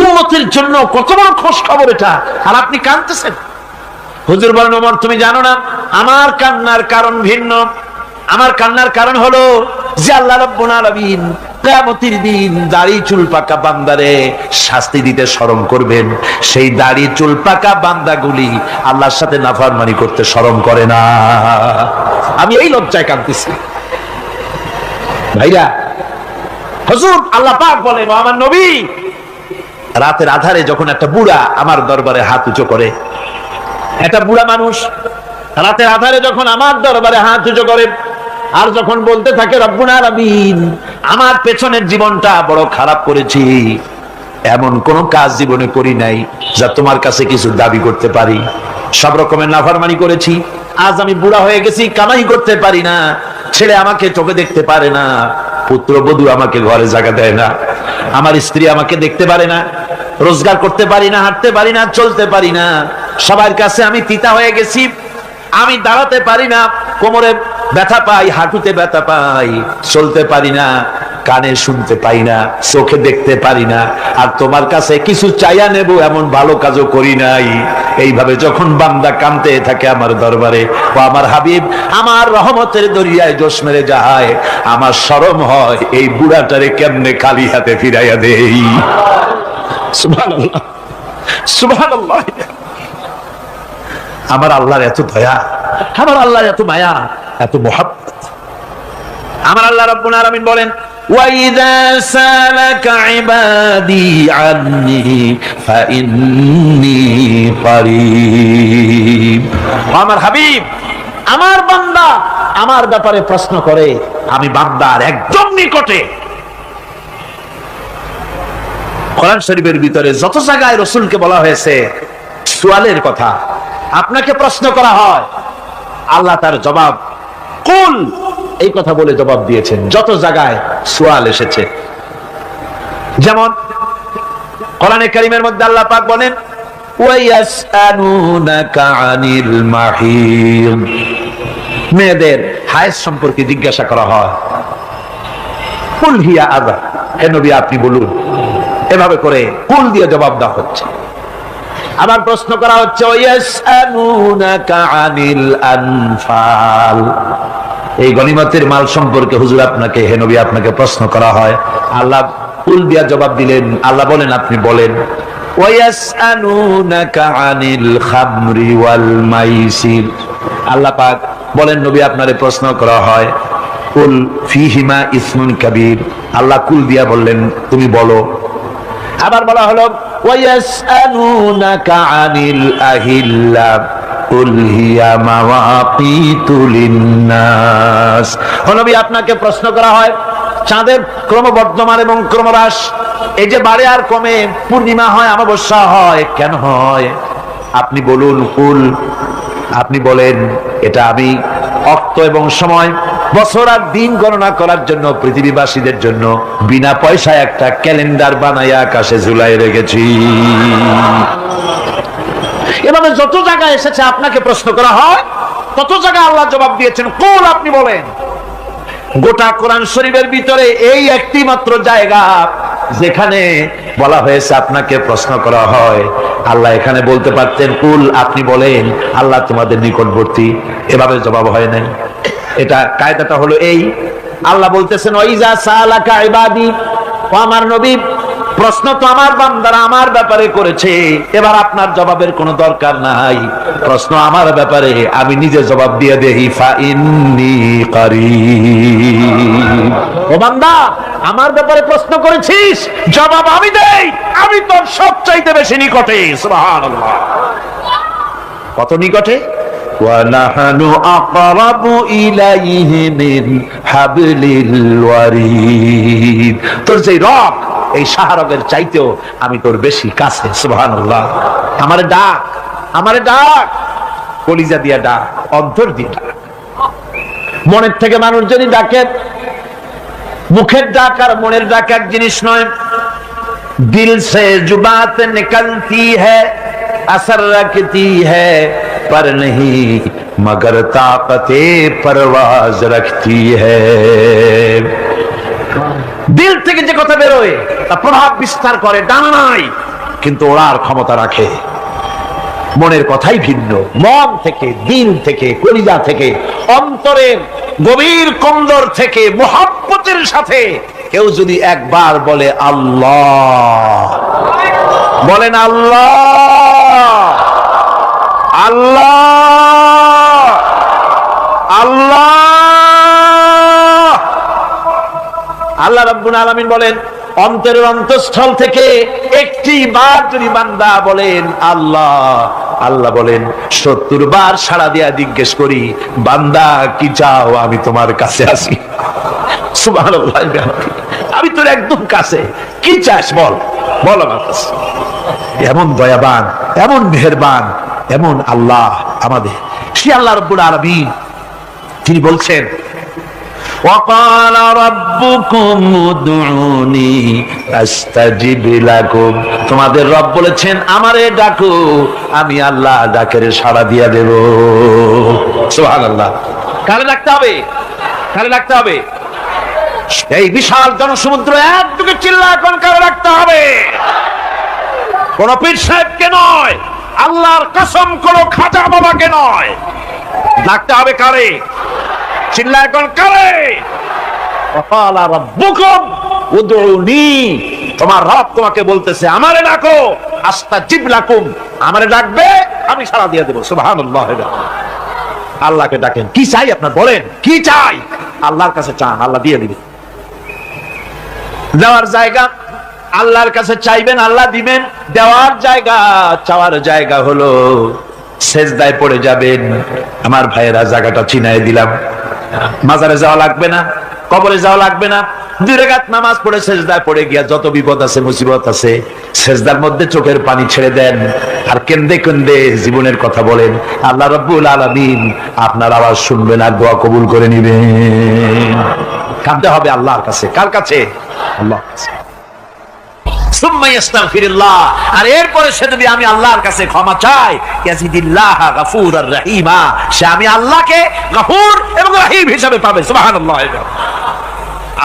উম্মতের জন্য কত বড় খোঁজ খবর এটা, আর আপনি কাঁদতেছেন। হুজুর বলেন, ওমর তুমি জানো না, আমার কান্নার কারণ ভিন্ন। আমার কান্নার কারণ হলো যে আল্লাহ রাব্বুল আলামিন কিয়ামতের দিন দাড়ি চুল পাকা বান্দারে শাস্তি দিতে শরম করবেন, সেই দাড়ি চুল পাকা বান্দাগুলি আল্লাহর সাথে নাফরমানি করতে শরম করে না। আমি এই লজ্জায় কাঁদতেছি ভাইরা। হুজুর আল্লাহ পাক বলেন, ও আমার নবী, রাতের আধারে যখন একটা বুড়া আমার দরবারে হাত উঁচু করে, একটা বুড়া মানুষ রাতের আধারে যখন আমার দরবারে হাত উঁচু করে আর যখন বলতে থাকে রব্বুনা আলামিন, আমার পেছনের জীবনটা বড় খারাপ করেছি, এমন কোন কাজ জীবনে করি নাই যা তোমার কাছে কিছু দাবি করতে পারি, সব রকমের নাফরমানি করেছি, আজ আমি বুড়া হয়ে গেছি, কামাই করতে পারি না, ছেলে আমাকে চোখে দেখতে পারে না, পুত্রবধূ আমাকে ঘরে জায়গা দেয় না, আমার স্ত্রী আমাকে দেখতে পারে না, রোজগার করতে পারি না, হাঁটতে পারি না, চলতে পারি না, সবার কাছে আমি তিতা হয়ে গেছি, আমি দাঁড়াতে পারি না, কোমরে ব্যথা পাই, হাঁটুতে ব্যথা পাই, চলতে পারি না, কানে শুনতে পাই না, চোখে দেখতে পারি না, আর তোমার কাছে কিছু চাইয়া নেব এমন ভালো কাজও করি নাই। এইভাবে যখন বান্দা কাঁদতে থাকে আমার দরবারে, ও আমার হাবিব আমার রহমতের দরিয়ায় জোশ মেরে যায়, আমার শরম হয় এই বুড়াটারে কেমনে খালি হাতে ফিরাইয়া দেই। সুবহানাল্লাহ, সুবহানাল্লাহ। আমার আল্লাহর এত দয়া, আমার আল্লাহর এত মায়া, এত মুহাব্বত। আমার আল্লাহ রাব্বুল আলামিন বলেন, وَإِذَا سَأَلَكَ عِبَادِي عَنِّي فَإِنِّي قَرِيبٌ। আমার হাবিব, আমার বান্দা আমার ব্যাপারে প্রশ্ন করে, আমি বান্দার একদম নিকটে। কোরআন শরীফের ভিতরে যত জায়গায় রাসূলকে বলা হয়েছে সুয়ালের কথা, আপনাকে প্রশ্ন করা হয়, আল্লাহ তার জবাব কুল এই কথা বলে জবাব দিয়েছেন। যত জায়গায় সুয়াল এসেছে, যেমন কোরআনে কারীমের মধ্যে আল্লাহ পাক বলেন, ওয়ায়াসআলুনাকা আনিল মাহিদ, মেয়েদের হায়েজ সম্পর্কে জিজ্ঞাসা করা হয়, কুল হিয়া আযা, হে নবী আপনি বলুন। এভাবে করে কুল দিয়ে জবাব দেওয়া হচ্ছে। আবার প্রশ্ন করা হচ্ছে, ওয়ায়াসআলুনাকা আনিল আনফাল, এই গনিমতের মাল সম্পর্কে হুজুর আপনাকে, হে নবী আপনাকে প্রশ্ন করা হয়। আল্লাহ কুল দিয়া জবাব দিলেন, আল্লাহ বলেন আপনি বলেন। ওয়ায়াসআলুনাকা আনিল খামরি ওয়াল মাইসির, আল্লাহ পাক বলেন নবী আপনারে প্রশ্ন করা হয়, কুল ফীহিমা ইসমুন কাবীর, আল্লাহ কুল দিয়া বললেন তুমি বলো। আবার বলা হলো, ওয়ায়াসআলুনাকা আনিল আহিল্লা কুল হিয়া মাওয়াকিতু লিন্নাস, ও নবী আপনাকে প্রশ্ন করা হয় চাঁদের ক্রমবর্ধমান এবং ক্রমহ্রাস, এই যে বাড়ে আর কমে, পূর্ণিমা হয় অমাবস্যা হয়, কেন হয় আপনি বলুন। কুল, আপনি বলেন এটা আমি অক্ত এবং সময়, বছর আর দিন গণনা করার জন্য পৃথিবীবাসীদের জন্য বিনা পয়সায় একটা ক্যালেন্ডার বানাইয়া আকাশে ঝুলাই রেখেছি। এভাবে যত জায়গায় এসেছে আপনাকে প্রশ্ন করা হয়, তত জায়গায় আল্লাহ জবাব দিয়েছেন কুল আপনি বলেন। গোটা কোরআন শরীফের ভিতরে এই একটি মাত্র জায়গা যেখানে বলা হয়েছে আপনাকে প্রশ্ন করা হয়, আল্লাহ এখানে বলতে পারতেন কুল আপনি বলেন, আল্লাহ তোমাদের নিকটবর্তী, এভাবে জবাব হয় নাই। এটা কায়দাটা হলো এই, আল্লাহ বলতেছেন ওয়াইজা সালাকা ইবাদি, ও আমার নবী প্রশ্ন তো আমার বান্দারা আমার ব্যাপারে করেছে, এবার আপনার জবাবের কোনো দরকার নাই, প্রশ্ন আমার ব্যাপারে, আমি নিজে জবাব দিয়ে দেই, ফা ইন্নী কারীব, ও বান্দা আমার ব্যাপারে প্রশ্ন করেছিস, জবাব আমি দেই, আমি তোর সবচাইতে বেশি নিকটে। সুবহানাল্লাহ, কত নিকটে? ওয়ানাহানু আকরাবু ইলাইহি মিন হাবলিল ওয়ারিদ, তোর যে রগ এই শাহরগের চাইতেও আমি তোর বেশি কাছে। সুবহানাল্লাহ, আমারে ডাক, আমারে ডাক, কলিজা দিয়া ডাক, অন্তর দিয়া ডাক। মনের থেকে মানুষ যদি ডাকে, মুখের ডাক আর মনের ডাক এক জিনিস নয়। দিল সে জুবাত নিকলতি হ্যায়, असर रखती है पर नहीं मगर ताकते परवाज रखती है। দিল থেকে যে কথা বেরোয় তা প্রভাব বিস্তার করে, ডানা নাই কিন্তু ওড়ার ক্ষমতা রাখে। মনের কথাই ভিন্ন, মন থেকে, দিল থেকে, কলিজা থেকে, অন্তরের গভীর কন্দর থেকে মুহাব্বতের সাথে কেউ যদি একবার বলে আল্লাহ, বলেন আল্লাহ, আল্লাহ, আল্লাহ। আল্লাহ রাব্বুল আলামিন বলেন, অন্তরের অন্তঃস্থল থেকে একটি বার যদি বান্দা বলেন আল্লাহ, আল্লাহ বলেন 70 বার সাড়া দিয়া জিজ্ঞেস করি, বান্দা কি চাও, আমি তোমার কাছে আসি। সুবহানাল্লাহ, আমি তোর একদম কাছে, কি চাস বল, বল আমার কাছে। এমন দয়াবান, এমন মেহেরবান, এমন আল্লাহ আমাদের। সে আল্লাহ রাব্বুল আলামিন তিনি বলছেন, وقال ربكم ادعوني استجب لكم, তোমাদের রব বলেছেন আমারে ডাকো, আমি আল্লাহ ডাকের সাড়া দিয়া দেব। সুবহানাল্লাহ। কারে ডাকতে হবে, কারে ডাকতে হবে? এই বিশাল জনসমুদ্র একদিকে চিল্লায় কোন কারে ডাকতে হবে? কোন পীর সাহেবকে নয়, আল্লাহর কসম কোন খাজা বাবাকে নয়, ডাকতে হবে কারে? চিল্লায় কোন কারে? ওয়াকালা রাব্বুকুম উদউনি, তোমার রব তোমাকে বলতেছে আমারে ডাকো, আস্তাজিব লাকুম, আমারে ডাকবে আমি সাড়া দিয়ে দেব। সুবহানাল্লাহ। আল্লাহকে ডাকেন, কি চাই আপনার বলেন, কি চাই? আল্লাহর কাছে চান, আল্লাহ দিয়ে দিবেন। যাওয়ার জায়গা আল্লাহর কাছে চাইবেন, আল্লাহ দিবেন। দেওয়ার জায়গা, চাওয়ার জায়গা হলো সেজদায় পড়ে যাবেন। আমার ভাইয়েরা, জায়গাটা চিনাই দিলাম। মাজারে যাওয়া লাগবে না, কবরে যাওয়া লাগবে না। 2 রাকাত নামাজ পড়ে সেজদায় পড়ে গিয়া যত বিপদ আছে, মুসিবত আছে, সেজদার মধ্যে চোখের পানি ছেড়ে দেন আর কেন্দে কেন্দে জীবনের কথা বলেন। আল্লাহ রাব্বুল আলামিন আপনার আওয়াজ শুনবেন আর দোয়া কবুল করে নিবেন। কাঁদতে হবে আল্লাহর কাছে। কার কাছে? আল্লাহর কাছে। সুম্মা ইস্তাগফিরুল্লাহ, আর এরপরে সে যদি আমি আল্লাহর কাছে ক্ষমা চাই, ইয়াজিদিল্লাহ গফুরার রহিমা, সে আমি আল্লাহকে গফুর এবং রহিম হিসাবে পাবে। সুবহানাল্লাহ।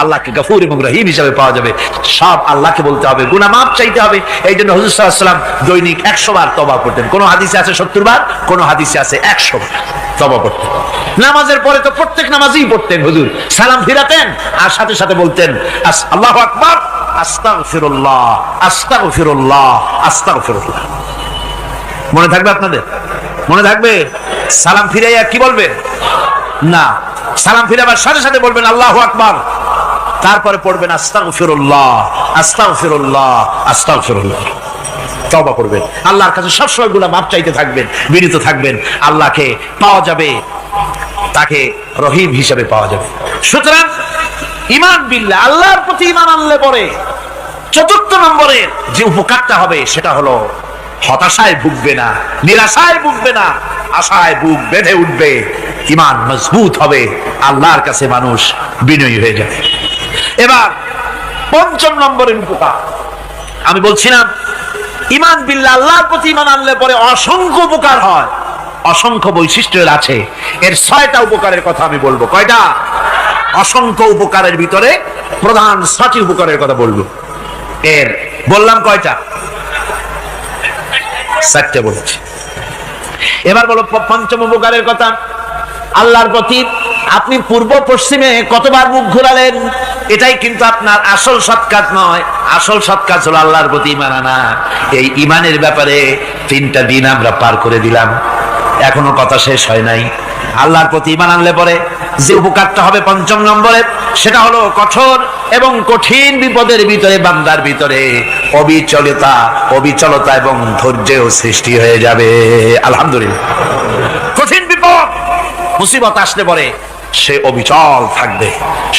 আল্লাহকে গফুর এবং রহিম হিসাবে পাওয়া যাবে। সব আল্লাহকে বলতে হবে, গুনাহ মাফ চাইতে হবে। এই জন্য হুজুর সাল্লাল্লাহু আলাইহি ওয়াসাল্লাম দৈনিক 100 বার তওবা করতেন। কোন হাদিসে আছে 70 বার, কোন হাদিসে আছে 100 বার তওবা করতেন। নামাজের পরে তো প্রত্যেক নামাজেই পড়তেন হুজুর, সালাম ফিরাতেন আর সাথে সাথে বলতেন আল্লাহু আকবার, আস্তাগফিরুল্লাহ, আস্তাগফিরুল্লাহ, আস্তাগফিরুল্লাহ। মনে থাকবে আপনাদের? মনে থাকবে? সালাম ফিরাইয়া কি বলবেন? না, সালাম ফিরাবার সাথে সাথে বলবেন আল্লাহু আকবার, তারপরে পড়বেন আস্তাগফিরুল্লাহ, আস্তাগফিরুল্লাহ, আস্তাগফিরুল্লাহ। তওবা করবেন, আল্লাহর কাছে সবসময় গুনাহ মাফ চাইতে থাকবেন, বিনীত থাকবেন। আল্লাহকে পাওয়া যাবে, তাকে রহিম হিসেবে পাওয়া যাবে। সুতরাং ঈমান বিল্লাহ, আল্লাহর প্রতি ঈমান আনলে পরে 4 নম্বরে যে উপকারটা হবে সেটা হলো হতাশায় ভুগবে না, নিরাশায় ভুগবে না, আশায় বুক বেঁধে উঠবে, ঈমান মজবুত হবে, আল্লাহর কাছে মানুষ বিনয়ী হয়ে যাবে। এবার 5 নম্বরের উপকার আমি বলছিলাম, ঈমান বিল্লাহ, আল্লাহর প্রতি ঈমান আনলে পরে অসংখ্য উপকার হয়, অসংখ্য বৈশিষ্ট্য আছে। এর 6টা উপকারের কথা আমি বলবো। কয়টা? অসংখ্য উপকারের ভিতরে প্রধান 6টি উপকারের কথা বলবো। এর বললাম কয়টা? 4টে বলেছি। এবার বলো 5ম উপকারের কথা। আল্লাহর প্রতি আপনি পূর্ব পশ্চিমে কতবার মুখ ঘোরালেন, এটাই কিন্তু আপনার আসল সৎ কাজ নয়। আসল সৎ কাজ হলো আল্লাহর প্রতি ঈমান আনা। এই ঈমানের ব্যাপারে 3টা দিন আমরা পার করে দিলাম, এখনো কথা শেষ হয় নাই। আল্লাহর প্রতি ঈমান আনলে পরে যে উপকারটা হবে 5 নম্বরে, সেটা হলো কঠোর এবং কঠিন বিপদের ভিতরে বান্দার ভিতরে অবিচলতা এবং ধৈর্যের সৃষ্টি হয়ে যাবে। আলহামদুলিল্লাহ। কঠিন বিপদ মুসিবত আসলে পরে সে অবিচল থাকবে।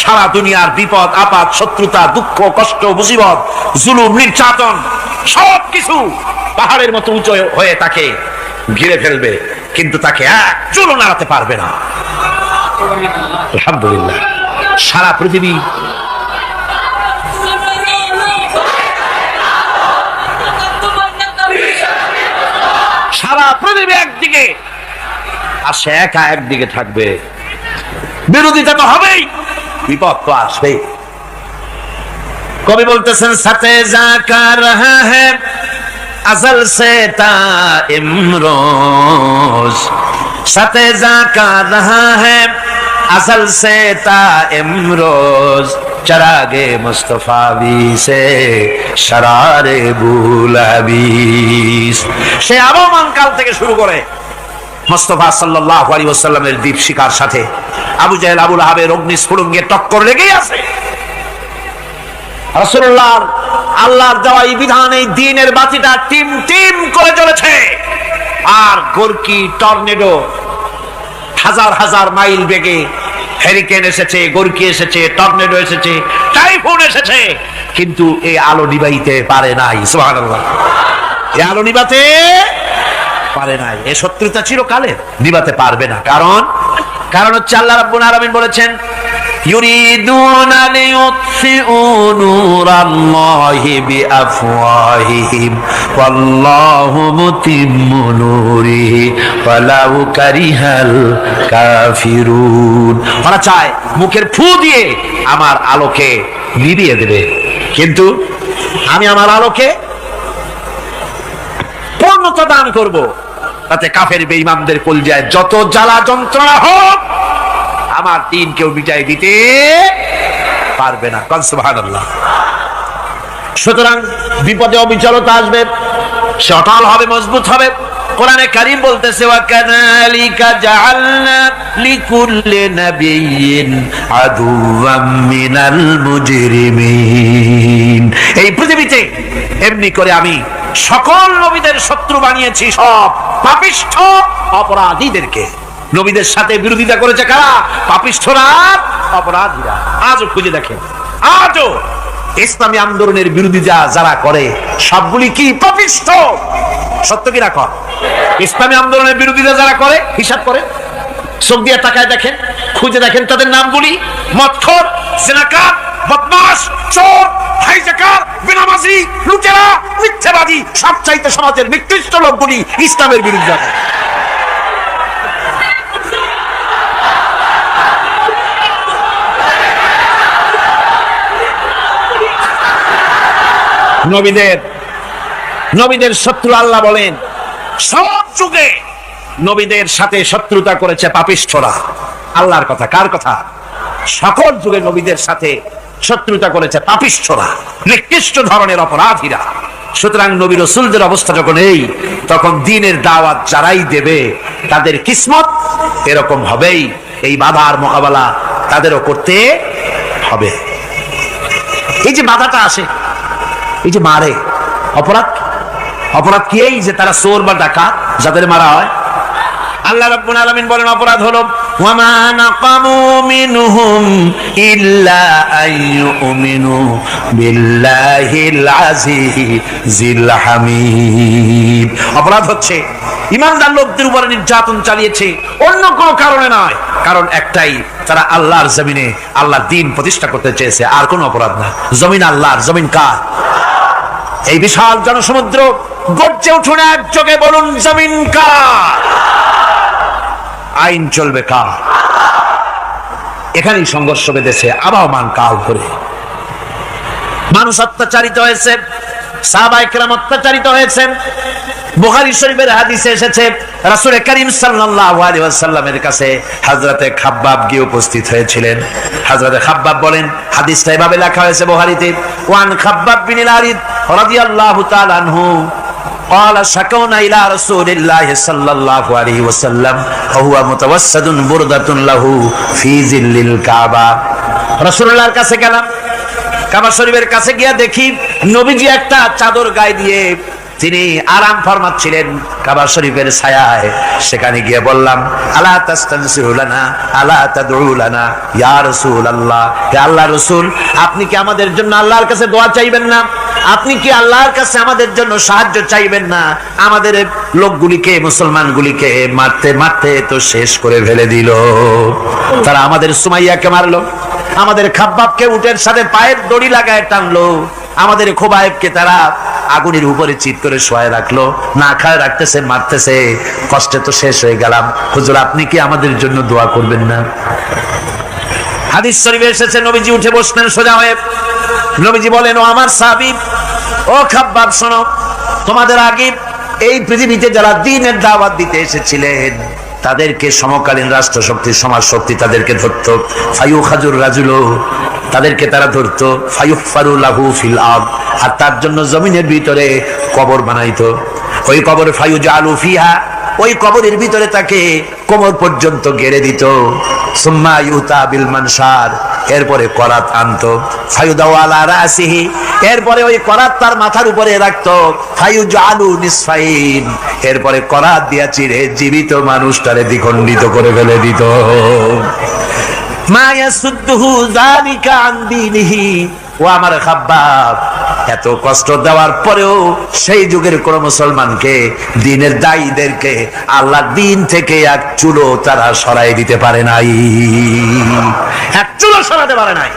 সারা দুনিয়ার বিপদ আপদ, শত্রুতা, দুঃখ, কষ্ট, মুসিবত, জুলুম, নির্যাতন সবকিছু পাহাড়ের মতো উঁচু হয়ে তাকে ঘিরে ফেলবে, কিন্তু তাকে এক চুলও নাড়াতে পারবে না। আলহামদুলিল্লাহ। সারা পৃথিবী একদিকে আর সে একা একদিকে থাকবে। বিরোধিতা তো হবেই, বিপদ তো আসবেই। কবি বলতেছেন, সাথে জাকা রহা হ্যায় अज़ल से ता इमरोज, सतेजा का रहा है अज़ल से ता इमरोज, चरागे मुस्तफा भी से शरारे बुलाबीस। সে আবহমান কাল থেকে শুরু করে মুস্তাফা সাল্লাল্লাহু আলাইহি ওয়াসাল্লামের দীপ শিকার সাথে আবু জাহেল আবু লাহাবের অগ্নিস্ফুলিঙ্গের টক্কর লেগেই আছে। রাসূলুল্লাহর আল্লাহর দেওয়া এই বিধান, এই দ্বীনের বাতিটা টিম টিম করে চলেছে। আর গোরকি টর্নেডো হাজার হাজার মাইল বেগে হেরিকেন এসেছে, গোরকি এসেছে, টর্নেডো এসেছে, টাইফুন এসেছে, কিন্তু এই আলো নিবাইতে পারে নাই। সুবহানাল্লাহ, এই আলো নিবাতে পারে নাই। এই শত্রুতা চিরকালের, নিবাতে পারবে না। কারণ হচ্ছে আল্লাহ রাব্বুল আলামিন বলেছেন, ইউরিদুনা লিইউতফিউ নূরাল্লাহি বিআফওয়াহিহিম ওয়াল্লাহু মুতিম্মু নূরিহি ওয়ালাউ কারিহাল কাফিরুন। ওরা চায় মুখের ফু দিয়ে আমার আলোকে নিভিয়ে দেবে, কিন্তু আমি আমার আলোকে পূর্ণতা দান করব, তাতে কাফের বেঈমানদের কলজায় যত জ্বালা যন্ত্রণা হোক আমার দ্বীন কেউ মিটাই দিতে পারবে না। সুবহানাল্লাহ। সুতরাং বিপদে অবিচলতা আসবে, সে অটল হবে, মজবুত হবে। কোরআনে কারীম বলতেছে, ওয়া কাযালিকা জাআলনা লিকুল্লি নাবিয়্যিন আদুওয়াম মিনাল মুজরিমিন। এই পৃথিবীতে এমনি করে আমি সকল নবীদের শত্রু বানিয়েছি, সব পাপিষ্ঠ অপরাধীদেরকে। নবীদের সাথে বিরোধিতা করেছে কারা? পাপিষ্ঠরা, অপরাধীরা। আজও খুঁজে দেখেন, আজও ইসলামী আন্দোলনের বিরোধিতা যারা করে সবগুলি কি? পাপিষ্ঠ। সত্য কিনা কর? ইসলামী আন্দোলনের বিরোধিতা যারা করে হিসাব করে চোখ দিয়ে তাকায় দেখেন, খুঁজে দেখেন তাদের নামগুলি। মদখোর, জিনাকার, বদমাশ, চোর, হাইজাকার, বেনামাজি, লুটেরা, মিথ্যাবাদী, সবচাইতে সমাজের নিকৃষ্ট লোকগুলি ইসলামের বিরুদ্ধে। নবীদের শত্রু আল্লাহ বলেন, সব যুগে নবীদের সাথে শত্রুতা করেছে পাপিষ্ঠরা। আল্লাহর কথা, কার কথা? সকল যুগে নবীদের সাথে শত্রুতা করেছে পাপিষ্ঠরা, নিকৃষ্ট ধরনের অপরাধীরা। সুতরাং নবী রাসূলদের অবস্থা যখন এই, তখন দ্বীনের দাওয়াত যারাই দেবে তাদের কিসমত এরকম হবেই। এই বাধার মোকাবেলা তাদেরও করতে হবে। এই যে বাধাটা আসে, এই যে মারে, অপরাধ কি? এই যে তারা চোর বা ডাকাত, যাদের মারা হয়। আল্লাহ রাব্বুল আলামিন বলেন অপরাধ হলো, ওয়ামা নাকামু মিনহুম ইল্লা আইয়ুমিনু বিল্লাহিল আজিজিল হামিদ। অপরাধ হচ্ছে ঈমানদার লোকদের উপরে নির্যাতন চালিয়েছে, অন্য কোনো কারণে নয়। কারণ একটাই, তারা আল্লাহর জমিনে আল্লাহর দ্বীন প্রতিষ্ঠা করতে চেয়েছে, আর কোনো অপরাধ না। জমিন আল্লাহর, জমিন কার? এই বিশাল জনসমুদ্র গর্জে উঠুন একযোগে, বলুন জমিন কার? আইন চলবে কার? এখানেই সংঘর্ষ বেঁধেছে আবহমান কাল ধরে। মানুষ অত্যাচারিত হয়েছে, সাহাবায়ে কেরাম অত্যাচারিত হয়েছেন। বুখারী শরীফের হাদিসে এসেছে, রাসূল করিম সাল্লাল্লাহু আলাইহি ওয়াসাল্লামের কাছে হযরতে খাব্বাব গিয়ে উপস্থিত হয়েছিলেন। হযরতে খাব্বাব বলেন, হাদিসটা এভাবে লেখা হয়েছে বুখারীতে, ওয়ান খাব্বাব বিন আরিদ রাদিয়াল্লাহু তাআলা আনহু قال شكونا إلى رسول الله صلى الله عليه وسلم وهو متوسد بردة له في ظل الكعبة। রাসূলুল্লাহর কাছে গেলাম, কাবা শরীফের কাছে গিয়ে দেখি নবীজি একটা চাদর গায়ে দিয়ে তিনি আরাম ফরমাচ্ছিলেন কাবা শরীফের ছায়ায়। সেখানে গিয়ে বললাম, আলা তাস্তানসিরু লানা আলা তাদউ লানা ইয়া রাসূলুল্লাহ, হে আল্লাহর রাসূল, আপনি কি আমাদের জন্য আল্লাহর কাছে দোয়া চাইবেন না? আপনি কি আল্লাহর কাছে আমাদের জন্য সাহায্য চাইবেন না? আমাদের লোকগুলিকে, মুসলমানগুলিকে মারতে মারতে তো শেষ করে ফেলে দিল। তারা আমাদের সুমাইয়াকে মারলো, আমাদের খাব্বাবকে উটের সাথে পায়ের দড়ি লাগায় টানলো, আমাদের খোবায়েবকে তারা আগুনের উপরে চিৎ করে শোয়ায় রাখলো, না খায় রাখতেছে, মারতেছে। কষ্টে তো শেষ হয়ে গেলাম, হুজুর আপনি কি আমাদের জন্য দোয়া করবেন না? হাদিস শরীফে এসেছে, নবীজি উঠে বসলেন সোজা হয়ে। নবীজি বলেন, ও আমার সাহাবী, ও খাব্বাব শোনো, তোমাদের আগে এই পৃথিবীতে যারা দ্বীনের দাওয়াত দিতে এসেছিলেন তাদেরকে সমকালীন রাষ্ট্র শক্তি, সমাজ শক্তি তাদেরকে ধরত। ফায়ুখাজুর রাজুল, তাদেরকে তারা ধরত। ফায়ুফারু লাহু ফিল আরদ, আর তার জন্য জমিনের ভিতরে কবর বানাইতো। ওই কবর ফায়ুজালু ফিহা, ওই কবরের ভিতরে তাকে কোমর পর্যন্ত গেড়ে দিত। সুম্মা ইউতা বিল মানশার, এরপরে করাত আনতো। ফায়ুদাউ আলা রাসিহি, এরপরে ওই করাত তার মাথার উপরে রাখতো। ফায়ুজালু নিসফাইন, এরপরে করাত দিয়া চিরে জীবিত মানুষটারে দ্বিখণ্ডিত করে ফেলে দিত। মা ইয়াসুদ্দুহু যালিকা আন দীনিহি। ও আমার খাব্বাব, এত কষ্ট দেওয়ার পরেও সেই যুগের কোন মুসলমানকে, দিনের দায়ীদেরকে আল্লাহ দিন থেকে এক চুলো তারা সরাই দিতে পারে নাই, এক চুলো সরাতে পারে নাই।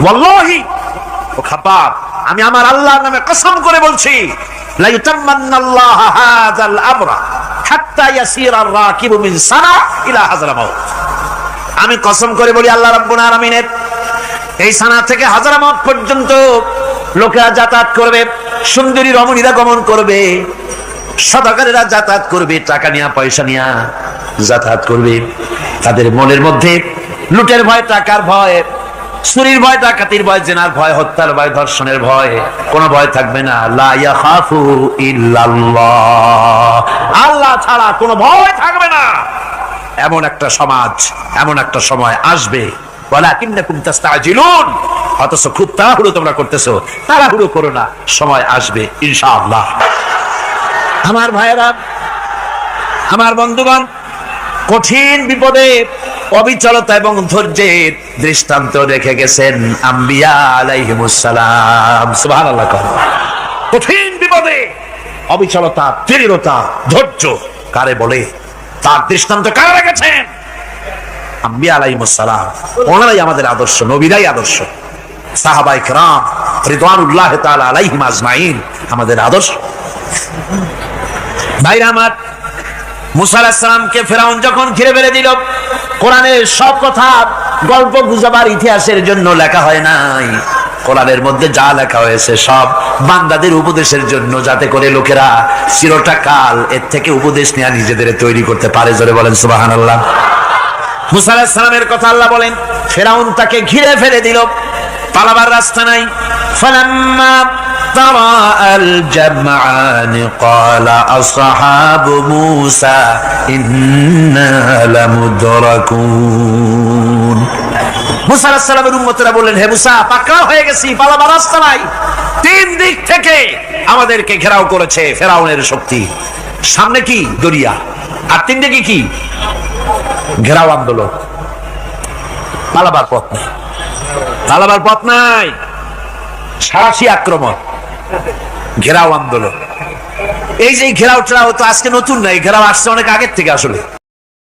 ওয়াল্লাহি, ও খাব্বাব, আমি আমার আল্লাহর নামে কসম করে বলছি, লা ইউতাম্মান্নাল্লাহু হাযাল আমরা হাত্তা ইয়াসিরা আর-রাকিবু মিন সানা ইলা হাযরামাউত। আমি কসম করে বলি, আল্লাহ রাব্বুল আলামিনের এই সানা থেকে হাজারামাত পর্যন্ত লোকেরা যাতায়াত করবে, সুন্দরী রমণীরা গমন করবে, সদাগরেরা যাতায়াত করবে, টাকা নিয়া পয়সা নিয়া যাতায়াত করবে। তাদের মনের মধ্যে লুটের ভয়, টাকার ভয়, চুরির ভয়, ডাকাতির ভয়, জেনার ভয়, হত্যার ভয়, ধর্ষণের ভয়, কোন ভয় থাকবে না। লা ইয়াখাফু ইল্লাল্লাহ, আল্লাহ ছাড়া কোনো ভয় থাকবে না। এমন একটা সমাজ, এমন একটা সময় আসবে। ওয়ালাকিন্নাকুম তাস্তাজিলুন, অথচ খুব তাড়াহুড়ো তোমরা করতেছো। তাড়াহুড়ো করো না, সময় আসবে ইনশাআল্লাহ। আমার ভাইয়েরা, আমার বন্ধুগণ, কঠিন বিপদে অবিচলতা এবং ধৈর্যের দৃষ্টান্ত রেখে গেছেন আম্বিয়া আলাইহিমুস সালাম। সুবহানাল্লাহ। কঠিন বিপদে অবিচলতা, দৃঢ়তা, ধৈর্য কারে বলে, তার দৃষ্টান্ত কারা রেখেছেন? আম্বিয়া আলাইহিমুস সালাম। ওনারাই আমাদের আদর্শ, নবীরাই আদর্শ। সাহাবায়ে কেরাম রিদওয়ানুল্লাহ তাআলা আলাইহিম আজমাইন আমাদের আদর্শ। ভাইরা আমার, মুসা আলাইহিস সালামকে ফেরাউন যখন ঘিরে ফেলে দিল, কোরআনের সব কথা গল্প গুজবার ইতিহাসের জন্য লেখা হয় নাই। কোরআনের মধ্যে যা লেখা হয়েছে সব বান্দাদের উপদেশের জন্য, যাতে করে লোকেরা চিরটা কাল এর থেকে উপদেশ নিয়ে নিজেদের তৈরি করতে পারে। জোরে বলেন সুবহানাল্লাহ। মুসা আলাইহিস সালামের কথা আল্লাহ বলেন, ফেরাউন তাকে ঘিরে ফেলে দিল, পালাবার রাস্তা নাই। ফালাম্মা তারাআল জামআন ক্বালা আসহাবু মূসা ইন্না লামুদরাকুন। মুসা আলাইহিস সালামের উম্মতরা বললেন, হে মুসা, পাকড়াও হয়ে গেছি, পালাবার রাস্তা নাই। তিন দিক থেকে আমাদেরকে ঘেরাও করেছে ফেরাউনের শক্তি। সামনে কি? দরিয়া, আর তিন দিকে কি? ঘেরাও আন্দোলন। পালাবার পথ নাই, পালাবার পথ নাই। সারাশি আক্রমণ, ঘেরাও আন্দোলন। এই যে ঘেরাও টেরাও তো আজকে নতুন নাই, ঘেরাও আসছে অনেক আগের থেকে আসলে।